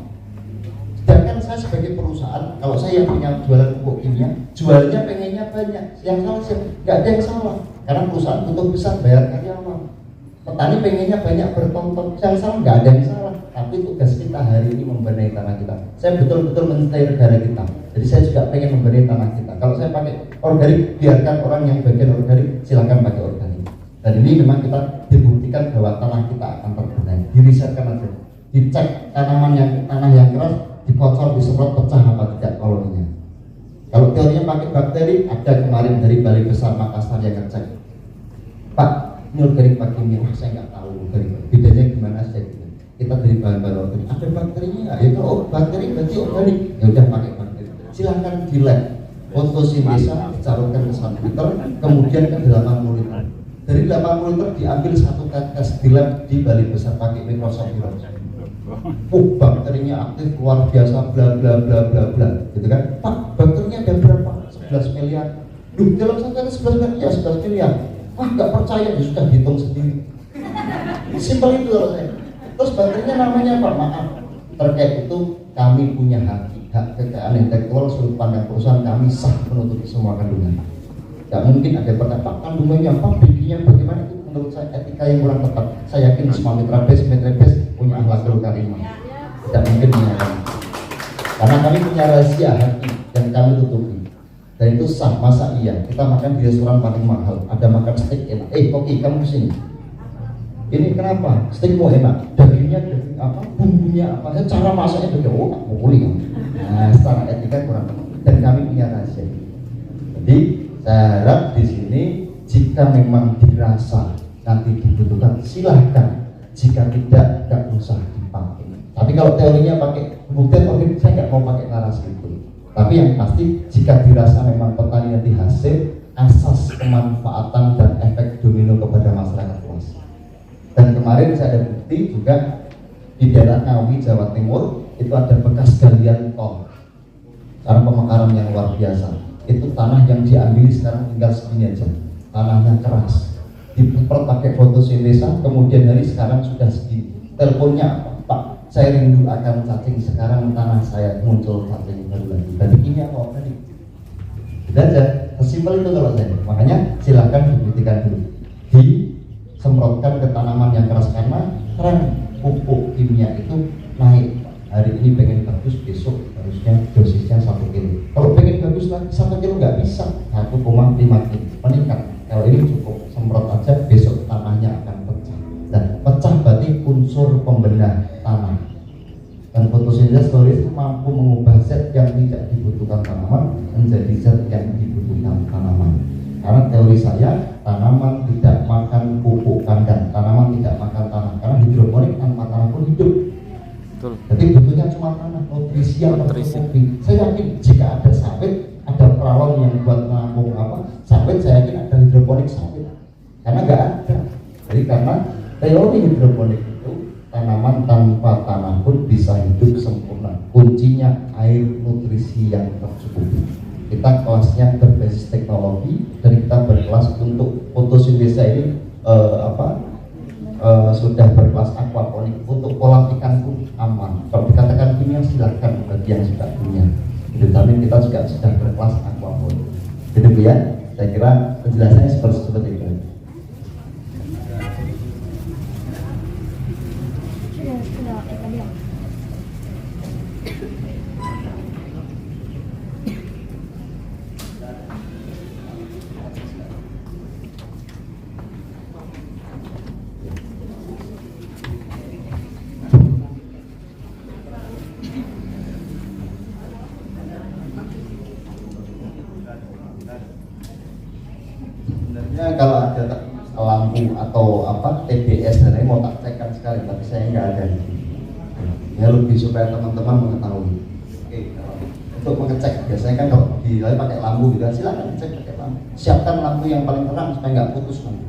S1: Sedangkan saya sebagai perusahaan, kalau saya yang punya jualan pupuk kimia, jualnya pengennya banyak. Yang salah siapa? Nggak ada yang salah. Karena perusahaan butuh besar bayar karyawan. Petani pengennya banyak bertonton. Yang salah nggak ada yang salah. Tapi tugas kita hari ini membenahi tanah kita. Saya betul-betul mencintai negara kita. Jadi saya juga pengen membenahi tanah kita. Kalau saya pakai organik, biarkan orang yang bagian organik silakan pakai organik. Dan ini memang kita dibuktikan bahwa tanah kita akan terbenahi. Dirisetkan aja. dicek tanah yang keras, dikocor, disemprot, pecah apa tidak koloninya. Kalau teorinya pakai bakteri, ada kemarin dari Balai Besar Makassar yang ngecek, Pak, ini organik pakai merah, saya nggak tahu organik, bedanya gimana sih? Kita dari bahan-bahan organik, ada bakterinya nggak? Ya kalau bakteri berarti organik, ya udah pakai bakteri. Silahkan di lab, fotosintesa dicarutkan ke 1 liter, kemudian ke 80 liter. Dari 80 liter diambil satu tetes di lab di Balai Besar pakai Microsoft Virus. Bakterinya aktif luar biasa, bla bla bla bla bla, gitu kan? Pak, bakterinya ada berapa? 11 miliar. Duh, dalam satu tetes 11 miliar, ya 11 miliar. Wah, nggak percaya, ya sudah hitung sendiri. Simpel itu kalau saya. Terus bakterinya namanya apa? Maaf, terkait itu kami punya hak kekayaan intelektual sudut pandang perusahaan kami sah menutupi semua kandungan. Gak mungkin ada pertanyaan, Pak, kandungannya apa, bikinnya bagaimana, itu menurut saya etika yang kurang tepat. Saya yakin semua mitra base punya akhlakul karimah. Tidak mungkin menyatakan. Karena kami punya rahasia hati yang kami tutupi. Dan itu sah, masa iya kita makan di restoran paling mahal, ada makan steak enak. Oke, kamu kesini. Ini kenapa? Steakmu enak, dagingnya daging apa, bumbunya apa, cara masaknya beda. Oh, nggak mau kulit. Nah, secara etika kurang tepat. Dan kami punya rahasia. Jadi saya harap di sini jika memang dirasa nanti dibutuhkan silahkan, jika tidak usah dipakai. Tapi kalau teorinya pakai pembuktian organik, saya nggak mau pakai narasi itu. Tapi yang pasti jika dirasa memang petani nanti hasil, asas kemanfaatan dan efek domino kepada masyarakat luas. Dan kemarin saya ada bukti juga di daerah Ngawi, Jawa Timur itu ada bekas galian tol, cara pemekaran yang luar biasa. Itu tanah yang diambil sekarang tinggal segini aja, tanahnya keras, disemprot pakai fotosintesa, kemudian dari sekarang sudah segini. Teleponnya apa? Pak, saya rindu akan cacing, sekarang tanah saya muncul cacing baru lagi. Jadi ini apa tadi? Tidak aja, sesimpel itu kalau saya. Makanya silakan dibuktikan dulu, disemprotkan ke tanaman yang keras karena tren pupuk kimia itu naik. Hari ini pengen bagus, besok harusnya dosisnya 1 kilo. Kalau pengen bagus lagi 1 kilo nggak bisa, 1,5 kilo meningkat. Kalau ini cukup semprot aja, besok tanahnya akan pecah. Dan pecah berarti unsur pembenah tanah. Dan fotosintesa itu mampu mengubah zat yang tidak dibutuhkan tanaman menjadi zat yang dibutuhkan tanaman. Karena teori saya, tanaman tidak makan pupuk kandang, tanaman tidak makan tanah. Karena hidroponik tanpa tanah pun hidup.
S2: Betul.
S1: Jadi butuhnya cuma tanah, nutrisi yang tercukupi. Saya yakin jika ada sawit, ada perawan yang buat menampung apa sawit, saya yakin ada hidroponik sawit. Karena nggak ada. Jadi karena teori hidroponik itu tanaman tanpa tanah pun bisa hidup sempurna. Kuncinya air, nutrisi yang tercukupi. Kita kelasnya berbasis teknologi dan kita berkelas untuk fotosintesa ini sudah berkelas aquaponik. Untuk pola ikan pun aman. Kalau dikatakan kimia silahkan bagi yang sudah punya. Tapi kita juga sudah berkelas aquaponik. Jadi Bu ya, saya kira penjelasannya seperti itu. Kalau ada lampu atau apa TBS dan mau tak cekkan sekali, tapi saya nggak ada. Ya lebih supaya teman-teman mengetahui. Oke, untuk mengecek biasanya kan kalau di lain pakai lampu gitu, silakan cek pakai lampu. Siapkan lampu yang paling terang supaya nggak putus lampu.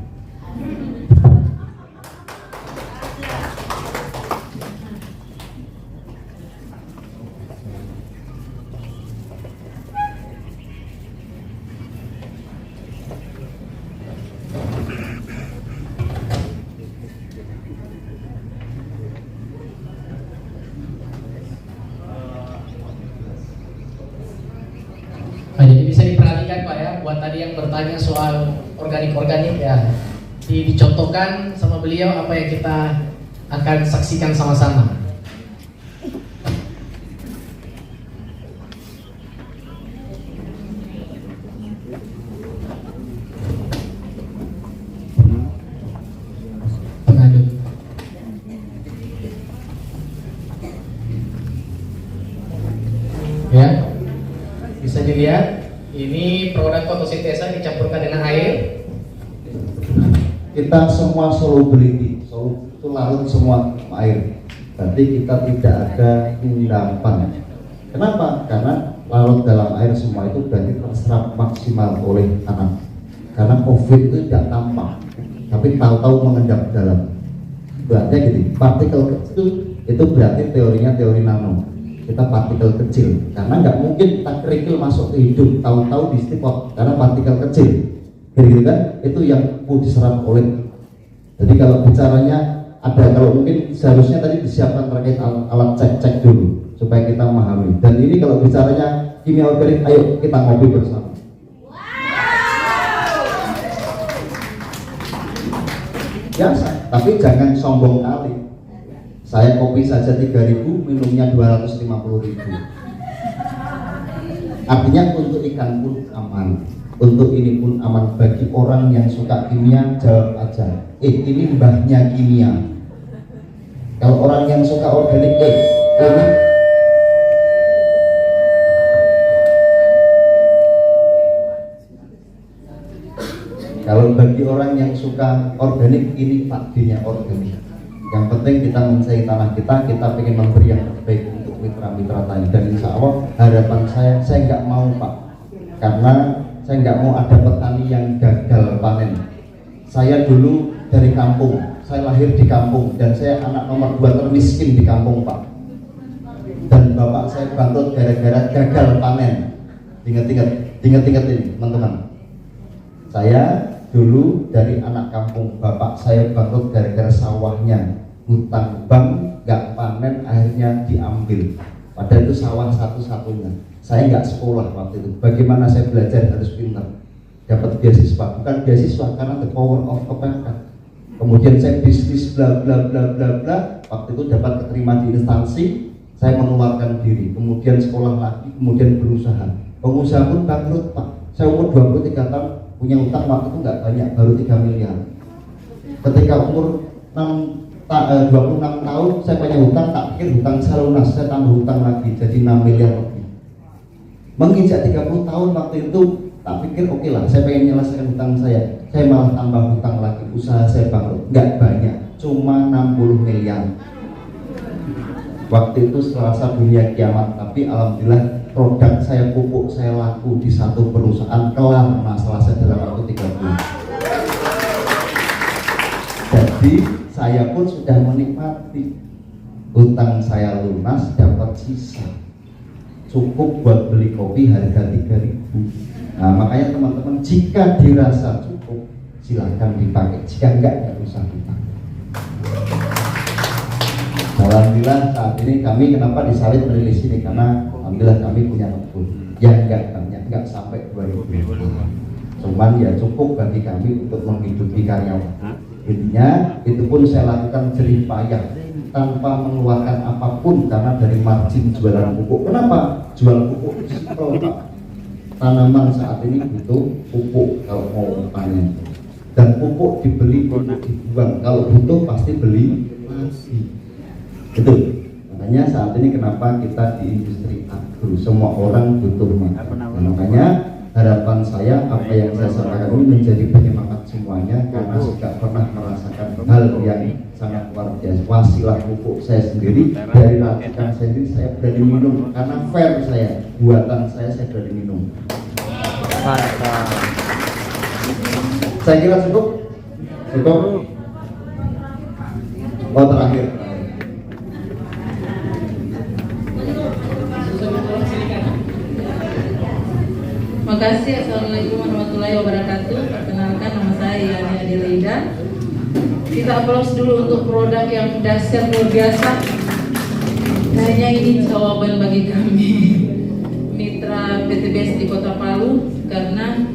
S3: Jadi bisa diperhatikan Pak ya, buat tadi yang bertanya soal organik ya, dicontohkan sama beliau apa yang kita akan saksikan sama-sama. Pengaduk. Ya, bisa dilihat ini produk fotosintesa dicampurkan dengan air.
S1: Kita semua solubility, itu larut semua air. Berarti kita tidak ada endapan. Kenapa? Karena larut dalam air semua itu berarti terserap maksimal oleh anak. Karena COVID itu tidak tampak, tapi tahu-tahu mengendap dalam. Berarti gitu, partikel kecil itu berarti teorinya teori nano. Kita partikel kecil, karena nggak mungkin kita kerikil masuk ke hidup, tahu-tahu di stipot, karena partikel kecil, gitu kan? Itu yang diserap oleh. Jadi kalau bicaranya ada, kalau mungkin seharusnya tadi disiapkan terkait alat cek dulu supaya kita memahami. Dan ini kalau bicaranya kimia organik, ayo kita ngopi bersama. Ya, tapi jangan sombong kali. Saya kopi saja 3.000, minumnya 250.000. Artinya untuk ikan pun aman, untuk ini pun aman. Bagi orang yang suka kimia, jawab aja, ini mbahnya kimia. Kalau orang yang suka organik, ini. Kalau bagi orang yang suka organik, ini pakdinya organik. Yang penting kita mencintai tanah kita ingin memberi yang terbaik untuk mitra-mitra tani. Dan insya Allah harapan saya nggak mau Pak, karena saya nggak mau ada petani yang gagal panen. Saya dulu dari kampung, saya lahir di kampung dan saya anak nomor 2 termiskin di kampung Pak. Dan bapak saya bangkrut gara-gara gagal panen. Ingat-ingat ini teman-teman. Saya dulu dari anak kampung, bapak saya bangkrut gara-gara sawahnya hutang bank, nggak panen, akhirnya diambil. Padahal itu sawah satu-satunya. Saya nggak sekolah waktu itu. Bagaimana saya belajar harus pintar, dapat beasiswa, bukan beasiswa karena the power of Kemenkan. Kemudian saya bisnis bla bla bla bla bla. Waktu itu dapat keterima di instansi, saya mengeluarkan diri. Kemudian sekolah lagi, kemudian berusaha. Pengusaha pun bangkrut Pak. Saya umur 23 tahun punya utang waktu itu nggak banyak, baru 3 miliar. Ketika umur 26 tahun saya punya hutang, tak pikir hutang saya lunas, saya tambah hutang lagi jadi 6 miliar lebih. Menginjak 30 tahun waktu itu tak pikir oke lah, saya pengen menyelesaikan hutang saya malah tambah hutang lagi, usaha saya bangkrut, nggak banyak, cuma 60 miliar. Waktu itu serasa dunia kiamat, tapi alhamdulillah produk saya, pupuk saya laku di satu perusahaan, kelar masalah saya dalam waktu 3 bulan. Jadi saya pun sudah menikmati, hutang saya lunas, dapat sisa cukup buat beli kopi harga 3.000. Nah makanya teman-teman, jika dirasa cukup silahkan dipakai, jika enggak usah dipakai. Alhamdulillah saat ini kami kenapa di sawit merilis ini, karena alhamdulillah kami punya kebun yang enggak banyak, enggak sampai 2.000. Cuman ya cukup bagi kami untuk menghidupi karyawan. Intinya itu pun saya lakukan jerih payah tanpa mengeluarkan apapun, karena dari margin jualan pupuk. Kenapa? Jual pupuk simple Pak. Tanaman saat ini butuh pupuk kalau mau panen, dan pupuk dibeli, pupuk dibuang. Kalau butuh pasti beli lagi. Itu makanya saat ini kenapa kita di industri agro semua orang butuh makan. Makanya harapan saya apa yang saya sampaikan ini menjadi penyemangat semuanya, karena sudah pernah merasakan hal yang sangat luar biasa. Wasilah pupuk saya sendiri, dari racikan saya sendiri, saya berani minum karena fair saya, buatan saya berani minum. Saya kira cukup. Oh terakhir.
S4: Terima kasih. Assalamualaikum warahmatullahi wabarakatuh. Perkenalkan, nama saya Yani Adelaida. Kita aplaus dulu untuk produk yang dahsyat luar biasa. Kayaknya ini jawaban bagi kami mitra PTBS di Kota Palu, karena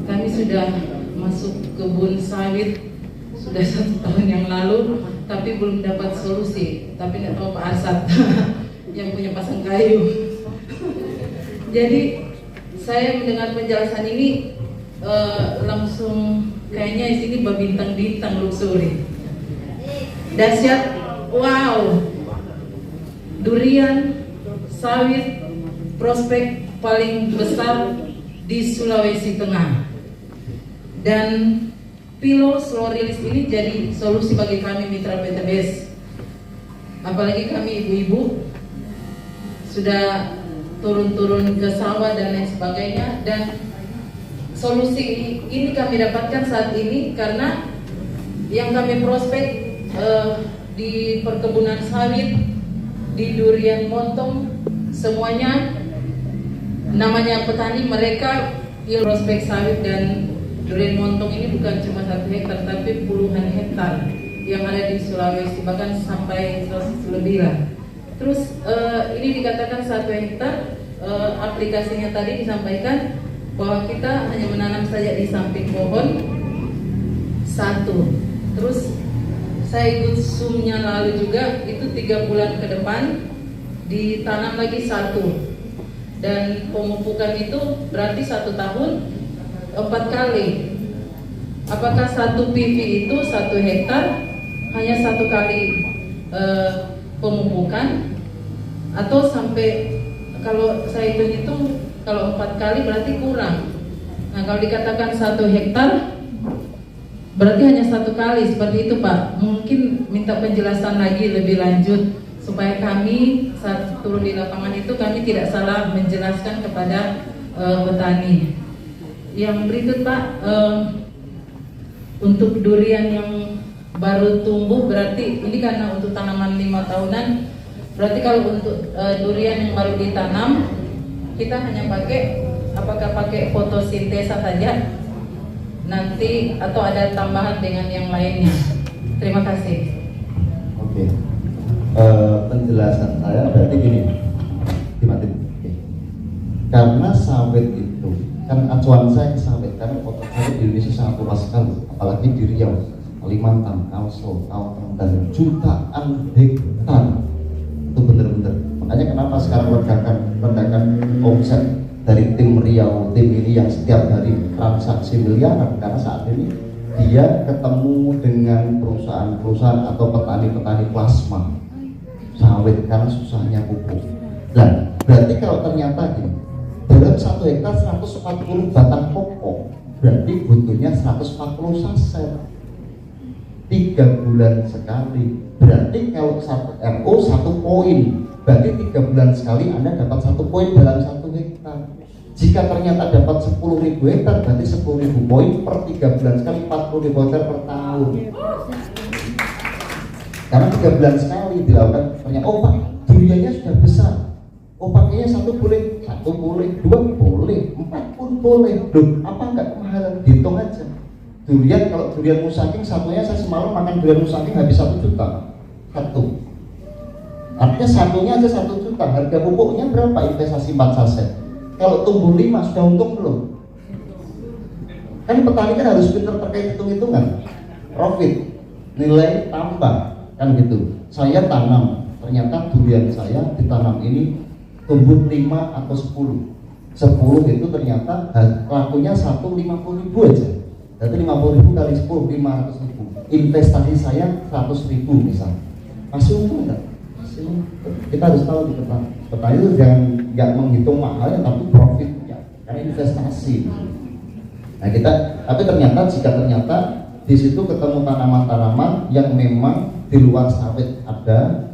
S4: kami sudah masuk kebun sawit sudah 1 tahun yang lalu, tapi belum dapat solusi. Tapi nggak tahu Pak Asad yang punya pasang kayu. Jadi saya mendengar penjelasan ini langsung kayaknya di sini berbintang-bintang luxury. Dahsyat, wow. Durian, sawit,
S9: prospek paling besar di Sulawesi Tengah. Dan Pilo Slow Release ini jadi solusi bagi kami mitra PTBS. Apalagi kami ibu-ibu sudah turun-turun ke sawah dan lain sebagainya, dan solusi ini kami dapatkan saat ini karena yang kami prospek di perkebunan sawit, di durian montong, semuanya namanya petani, mereka prospek sawit dan durian montong ini bukan cuma 1 hektar tapi puluhan hektar yang ada di Sulawesi, bahkan sampai 100 lebih lah. Terus ini dikatakan 1 hektar, aplikasinya tadi disampaikan bahwa kita hanya menanam saja di samping pohon 1. Terus saya ikut Zoom-nya lalu juga, itu 3 bulan ke depan ditanam lagi 1. Dan pemupukan itu berarti 1 tahun 4 kali. Apakah 1 PV itu 1 hektar hanya 1 kali pemupukan, atau sampai, kalau saya hitung kalau 4 kali berarti kurang. Nah, kalau dikatakan 1 hektar berarti hanya 1 kali, seperti itu Pak. Mungkin minta penjelasan lagi lebih lanjut supaya kami saat turun di lapangan itu kami tidak salah menjelaskan kepada petani. Yang berikut Pak, untuk durian yang baru tumbuh, berarti ini karena untuk tanaman 5 tahunan, berarti kalau untuk durian yang baru ditanam kita hanya pakai, apakah pakai fotosintesa saja nanti atau ada tambahan dengan yang lainnya? Terima kasih.
S1: Oke. Penjelasan saya berarti gini, dimatiin. Karena sawit itu kan acuan saya sawit, karena kota sawit di Indonesia sangat luas sekali, apalagi di Riau, Kalimantan, Kalsel, Kalteng, dan jutaan hektar. Itu benar-benar. Makanya kenapa sekarang ledakan omset dari tim Riau, tim ini yang setiap hari transaksi miliaran, karena saat ini dia ketemu dengan perusahaan-perusahaan atau petani-petani plasma sawit karena susahnya pupuk. Nah, berarti kalau ternyata gini, dalam 1 hektar 140 batang pokok, berarti butuhnya 140 saset 3 bulan sekali. Berarti kalau 1 RO 1 poin, berarti 3 bulan sekali Anda dapat 1 poin dalam 1 hektar. Jika ternyata dapat 10.000 hektar, berarti 10.000 poin per 3 bulan sekali, 40.000 hektar per tahun. Karena 3 bulan sekali dilakukan. Ternyata, oh Pak, duriannya sudah besar. Oh pakainya 1 boleh, 1 boleh, 2 boleh, 4 pun boleh. Loh, apa enggak kemahalan? Hitung aja. Durian, kalau durian musaking satunya, saya semalam makan durian musaking habis 1 juta 1. Artinya satunya aja 1 juta. Harga pupuknya berapa? Investasi 4 saset. Kalau tumbuh 5 sudah untung belum? Kan petani kan harus pintar terkait hitung-hitungan profit, nilai tambah, kan gitu. Saya tanam, ternyata durian saya ditanam ini tumbuh 5 atau 10. 10 itu ternyata lakunya 150.000 aja. Berarti 50.000 kali 10, 500.000. Investasi saya 100.000 misalnya. Masih untung enggak? Masih untung. Kita harus tahu di petani itu jangan nggak menghitung mahalnya, tapi profitnya, karena investasi. Nah tapi ternyata jika ternyata di situ ketemu tanaman-tanaman yang memang di luar sawit ada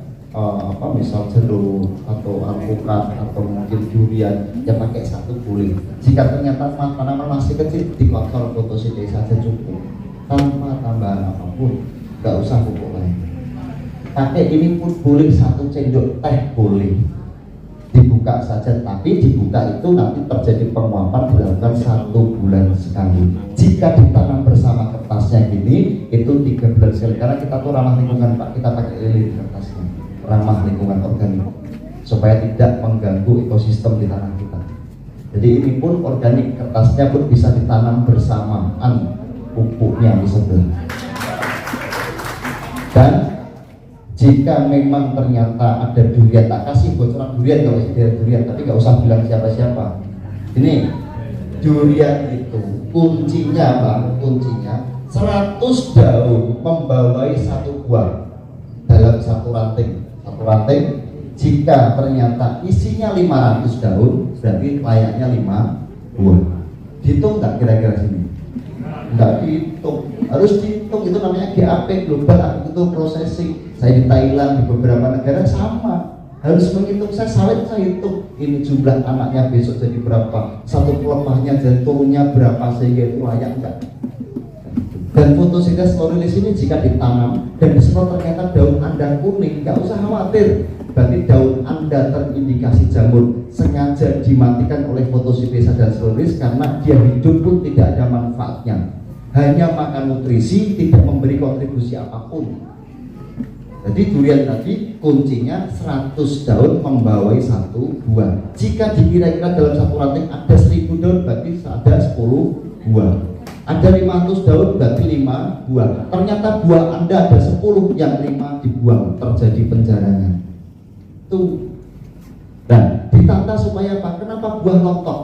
S1: misal jeruk atau alpukat atau mungkin durian, yang pakai 1 boleh. Jika ternyata tanaman masih kecil, di faktor fotosintesa saja cukup tanpa tambahan apapun, nggak usah pupuk lain. Pakai ini pun boleh, 1 sendok teh boleh, dibuka saja, tapi dibuka itu nanti terjadi penguapan dilakukan 1 bulan sekali. Jika ditanam bersama kertasnya gini, itu 3 bulan sekali, karena kita tuh ramah lingkungan Pak, kita pakai lilin kertasnya, ramah lingkungan organik, supaya tidak mengganggu ekosistem di tanah kita. Jadi ini pun organik, kertasnya pun bisa ditanam bersamaan pupuknya di sebelah. Dan jika memang ternyata ada durian, tak kasih bocoran durian kalau ada durian, tapi nggak usah bilang siapa-siapa. Ini durian itu kuncinya Bang, kuncinya 100 daun membawai 1 buah dalam 1 ranting. 1 ranting Jika ternyata isinya 500 daun, berarti layaknya 5 buah. Dihitung nggak kira-kira sini? Nggak dihitung, harus dihitung. Itu namanya GAP, Global Agricultural Processing. Saya di Thailand, di beberapa negara sama, harus menghitung. Saya sawit, saya hitung ini jumlah anaknya besok jadi berapa, satu pelepahnya jadi turunnya berapa, sehingga itu layak enggak. Dan fotosintesis Lorelis ini jika ditanam dan disemprot ternyata daun Anda kuning, nggak usah khawatir. Berarti daun Anda terindikasi jamur, sengaja dimatikan oleh fotosintesis dan Lorelis karena dia hidup pun tidak ada manfaatnya, hanya makan nutrisi, tidak memberi kontribusi apapun. Jadi durian tadi kuncinya 100 daun membawai 1 buah. Jika dikira-kira dalam satu ranting ada 1000 daun, berarti ada 10 buah. Ada 500 daun, berarti 5 buah. Ternyata buah Anda ada 10, yang 5 dibuang, terjadi penjarangan. Tuh. Dan ditata supaya apa? Kenapa buah lontok?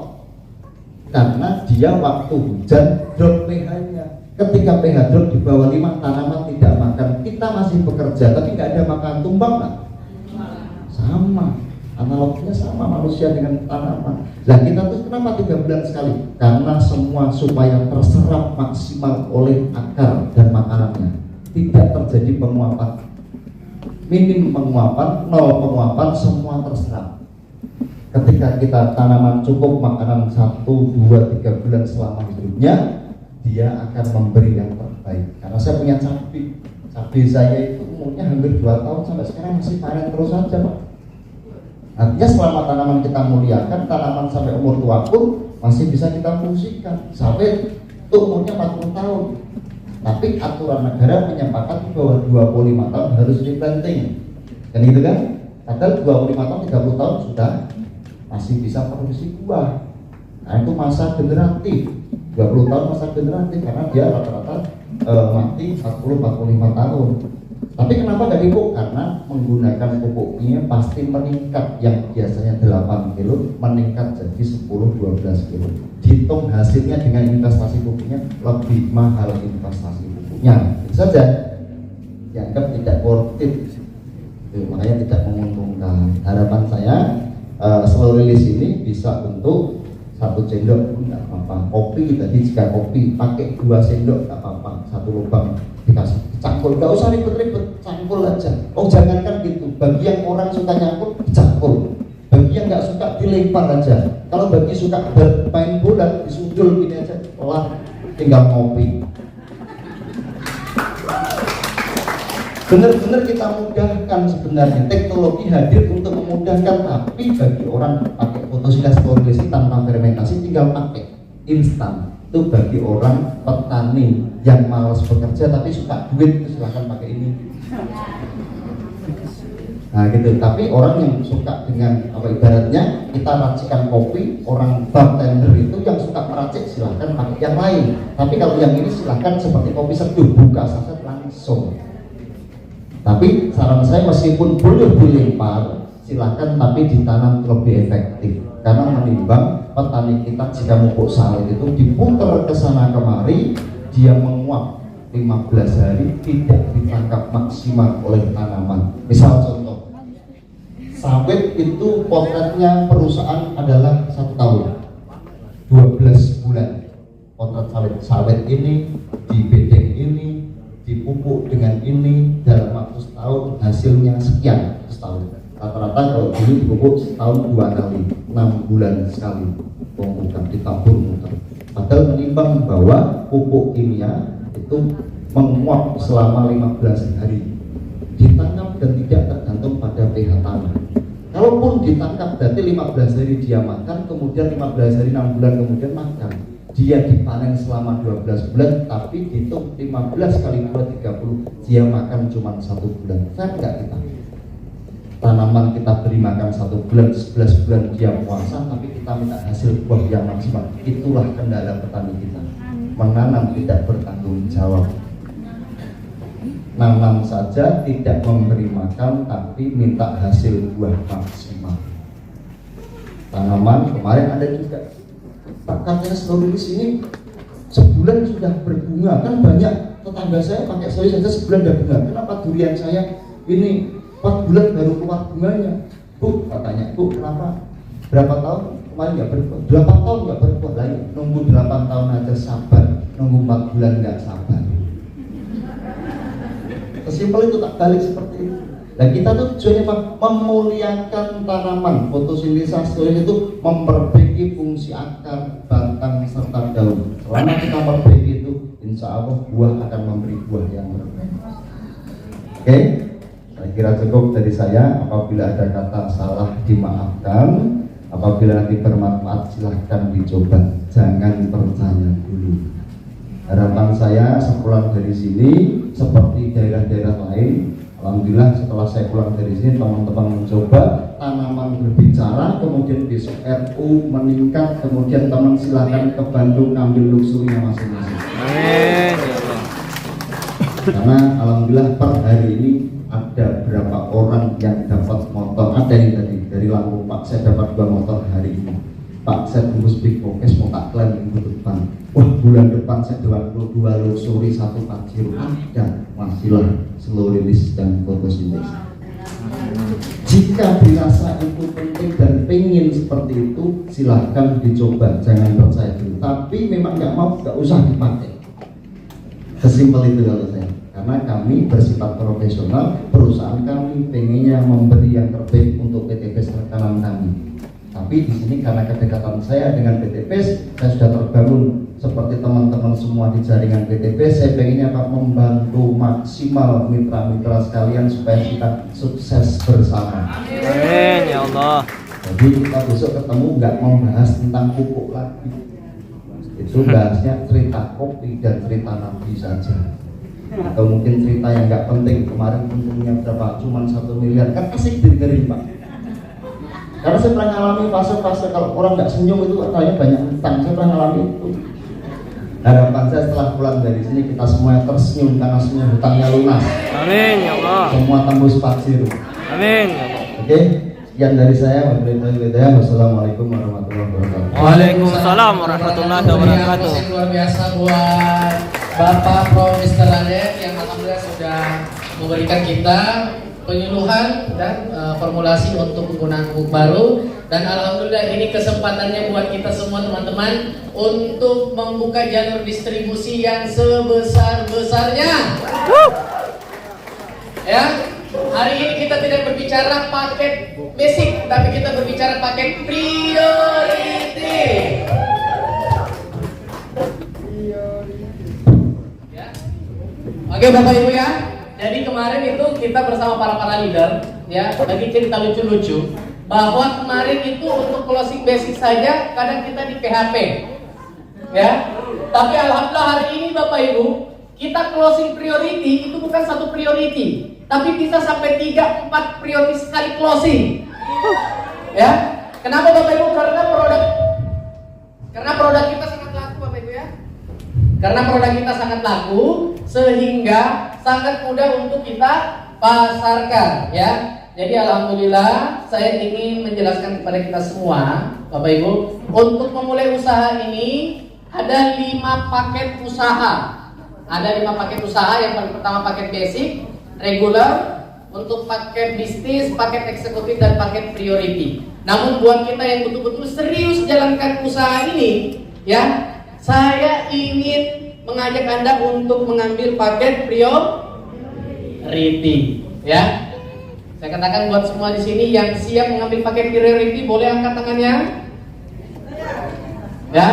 S1: Karena dia waktu hujan drop pH-nya. Ketika pH drop di bawah 5, tanaman tidak makan. Kita masih bekerja, tapi nggak ada makan, tumbang nggak? Sama, analoginya sama manusia dengan tanaman. Nah kita tuh kenapa 3 bulan sekali? Karena semua supaya terserap maksimal oleh akar dan makanannya, tidak terjadi penguapan. Minim penguapan, 0 penguapan, semua terserap. Ketika kita tanaman cukup makanan 1, 2, 3 bulan selama hidupnya, dia akan memberi yang terbaik. Karena saya punya cabai saya itu umurnya hampir 2 tahun sampai sekarang masih panen terus saja, Pak. Artinya selama tanaman kita muliakan, tanaman sampai umur tua pun masih bisa kita fungsikan. Sawit itu umurnya 40 tahun, tapi aturan negara menyepakati bahwa 25 tahun harus replanting, kan gitu kan? Padahal 25 tahun, 30 tahun sudah masih bisa produksi buah. Nah itu masa generatif. 20 tahun masa generatif karena dia rata-rata mati 40-45 tahun. Tapi kenapa gak dipupuk? Karena menggunakan pupuknya pasti meningkat, yang biasanya 8 kilo meningkat jadi 10-12 kilo. Dihitung hasilnya dengan investasi pupuknya lebih mahal investasi pupuknya. Itu saja, dianggap tidak worth it. Makanya tidak menguntungkan. Harapan saya Slow Release ini bisa untuk 1 sendok pun nggak apa-apa. Kopi tadi, jika kopi pakai 2 sendok nggak apa-apa, 1 lubang dikasih cangkul, nggak usah ribet-ribet, cangkul aja. Oh jangankan gitu, bagi yang orang suka nyangkul dicangkul, bagi yang nggak suka dilempar aja. Kalau bagi suka bermain bola disundul gini aja, pelan, tinggal ngopi. Benar-benar kita mudahkan sebenarnya, teknologi hadir untuk memudahkan, tapi bagi orang pakai fotosintesis Lorelis tanpa fermentasi tinggal pakai instan. Itu bagi orang petani yang malas bekerja tapi suka duit, silahkan pakai ini. Nah gitu. Tapi orang yang suka dengan apa, ibaratnya kita racikan kopi, orang bartender itu yang suka meracik silahkan pakai yang lain. Tapi kalau yang ini silahkan seperti kopi seduh, buka saset langsung. Tapi saran saya meskipun boleh dilempar, silahkan, tapi ditanam lebih efektif. Karena menimbang petani kita jika pupuk sawit itu diputar ke sana kemari, dia menguap 15 hari tidak ditangkap maksimal oleh tanaman. Misal contoh, sawit itu potretnya perusahaan adalah 1 tahun 12 bulan. Potret sawit ini di bedeng ini dipupuk dengan ini dalam waktu setahun hasilnya sekian setahun. Rata-rata kalau dulu dipupuk setahun 2 kali, 6 bulan sekali pemupukan, ditabur muter. Padahal menimbang bahwa pupuk kimia itu menguap selama 15 hari, ditangkap dan tidak tergantung pada pH tanah. Kalaupun ditangkap berarti 15 hari dia makan, kemudian 15 hari 6 bulan kemudian makan. Dia dipanen selama 12 bulan, tapi dihitung 15 kali 2, 30, dia makan cuma 1 bulan. Fair nggak kita? Tanaman kita beri makan 1 bulan, 11 bulan dia puasa, tapi kita minta hasil buah yang maksimal. Itulah kendala petani kita. Menanam tidak bertanggung jawab. Nanam saja tidak memberi makan, tapi minta hasil buah maksimal. Tanaman kemarin ada juga, Pak, katanya Slow Release ini sebulan sudah berbunga. Kan banyak tetangga saya pakai Slow Release saja sebulan sudah bunga. Kenapa durian saya ini 4 bulan baru keluar bunganya? Bu, katanya, Bu, kenapa? Berapa tahun kemarin nggak berbuat? 8 tahun nggak berbuat lagi. Nunggu 8 tahun aja sabar, nunggu 4 bulan nggak sabar. Sesimpel itu, tak balik seperti itu. Dan kita tuh tujuannya apa? Memuliakan tanaman. Fotosintesa itu memperbaiki fungsi akar, batang, serta daun. Selama kita memperbaiki itu, insya Allah buah akan memberi buah yang berbaik. Oke, saya kira cukup dari saya. Apabila ada kata salah dimaafkan. Apabila nanti bermanfaat silahkan dicoba. Jangan percaya dulu. Harapan saya sepulang dari sini seperti daerah-daerah lain. Alhamdulillah setelah saya pulang dari sini teman-teman mencoba tanaman berbicara, kemudian besok RU meningkat, kemudian teman silakan ke Bandung ngambil luxurinya masing-masing.
S2: Amin.
S1: Karena alhamdulillah per hari ini ada berapa orang yang dapat motor. Ada yang tadi dari Lampung, Pak saya dapat 2 motor hari ini. Pak saya tembus big focus mau tak klaim minggu depan. Wah bulan depan saya 22 luxury 1 Pajero. Ada masihlah slow release dan fotosintesa. Jika dirasa itu penting dan pengen seperti itu silahkan dicoba, jangan percaya dulu. Tapi memang nggak mau nggak usah dipakai. Sesimpel itu kalau saya. Karena kami bersifat profesional, perusahaan kami pengennya memberi yang terbaik untuk PTPS rekanan kami. Tapi di sini karena kedekatan saya dengan PTPS, saya sudah terbangun seperti teman-teman semua di jaringan PTPS. Saya pengennya Pak membantu maksimal mitra-mitra sekalian supaya kita sukses bersama.
S2: Amin ya Allah.
S1: Jadi kita besok ketemu nggak mau bahas tentang pupuk lagi. Itu bahasnya cerita kopi dan cerita Nabi saja. Atau mungkin cerita yang nggak penting, kemarin untungnya berapa, cuma 1 miliar, kan asik dengerin Pak. Karena saya pernah ngalami fase-fase kalau orang nggak senyum itu katanya banyak utang, saya pernah ngalami itu. Harapan saya setelah pulang dari sini kita semua tersenyum karena semua hutangnya lunas.
S2: Amin ya Allah.
S1: Semua tembus Pajero.
S2: Amin ya Allah.
S1: Oke, sekian dari saya. Wassalamualaikum warahmatullahi wabarakatuh.
S2: Waalaikumsalam warahmatullahi wabarakatuh.
S3: Yang luar biasa buat Bapak Prof. Mr. Raden yang alhamdulillah sudah memberikan kita penyuluhan dan formulasi untuk penggunaan pupuk baru, dan alhamdulillah ini kesempatannya buat kita semua teman-teman untuk membuka jalur distribusi yang sebesar-besarnya. Ya, hari ini kita tidak berbicara paket basic, tapi kita berbicara paket priority. Ya. Oke Bapak Ibu ya. Jadi kemarin itu kita bersama para leader ya, lagi cerita lucu-lucu bahwa kemarin itu untuk closing basic saja kadang kita di PHP ya. Tapi alhamdulillah hari ini Bapak Ibu kita closing priority itu bukan 1 priority, tapi bisa sampai 3-4 priority sekali closing. Ya. Kenapa Bapak Ibu? Karena produk kita sangat laku Bapak Ibu ya. Karena produk kita sangat laku sehingga sangat mudah untuk kita pasarkan ya. Jadi alhamdulillah saya ingin menjelaskan kepada kita semua Bapak Ibu, untuk memulai usaha ini ada 5 paket usaha. Ada 5 paket usaha. Yang pertama paket basic, regular, untuk paket bisnis, paket eksekutif, dan paket priority. Namun buat kita yang betul-betul serius jalankan usaha ini ya, saya ingin mengajak Anda untuk mengambil paket priority ya. Saya katakan buat semua di sini yang siap mengambil paket priority boleh angkat tangannya. Ya.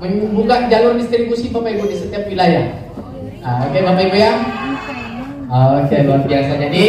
S3: Membuka jalur distribusi Bapak Ibu di setiap wilayah. Oke Bapak Ibu ya. Oke, luar biasa. Jadi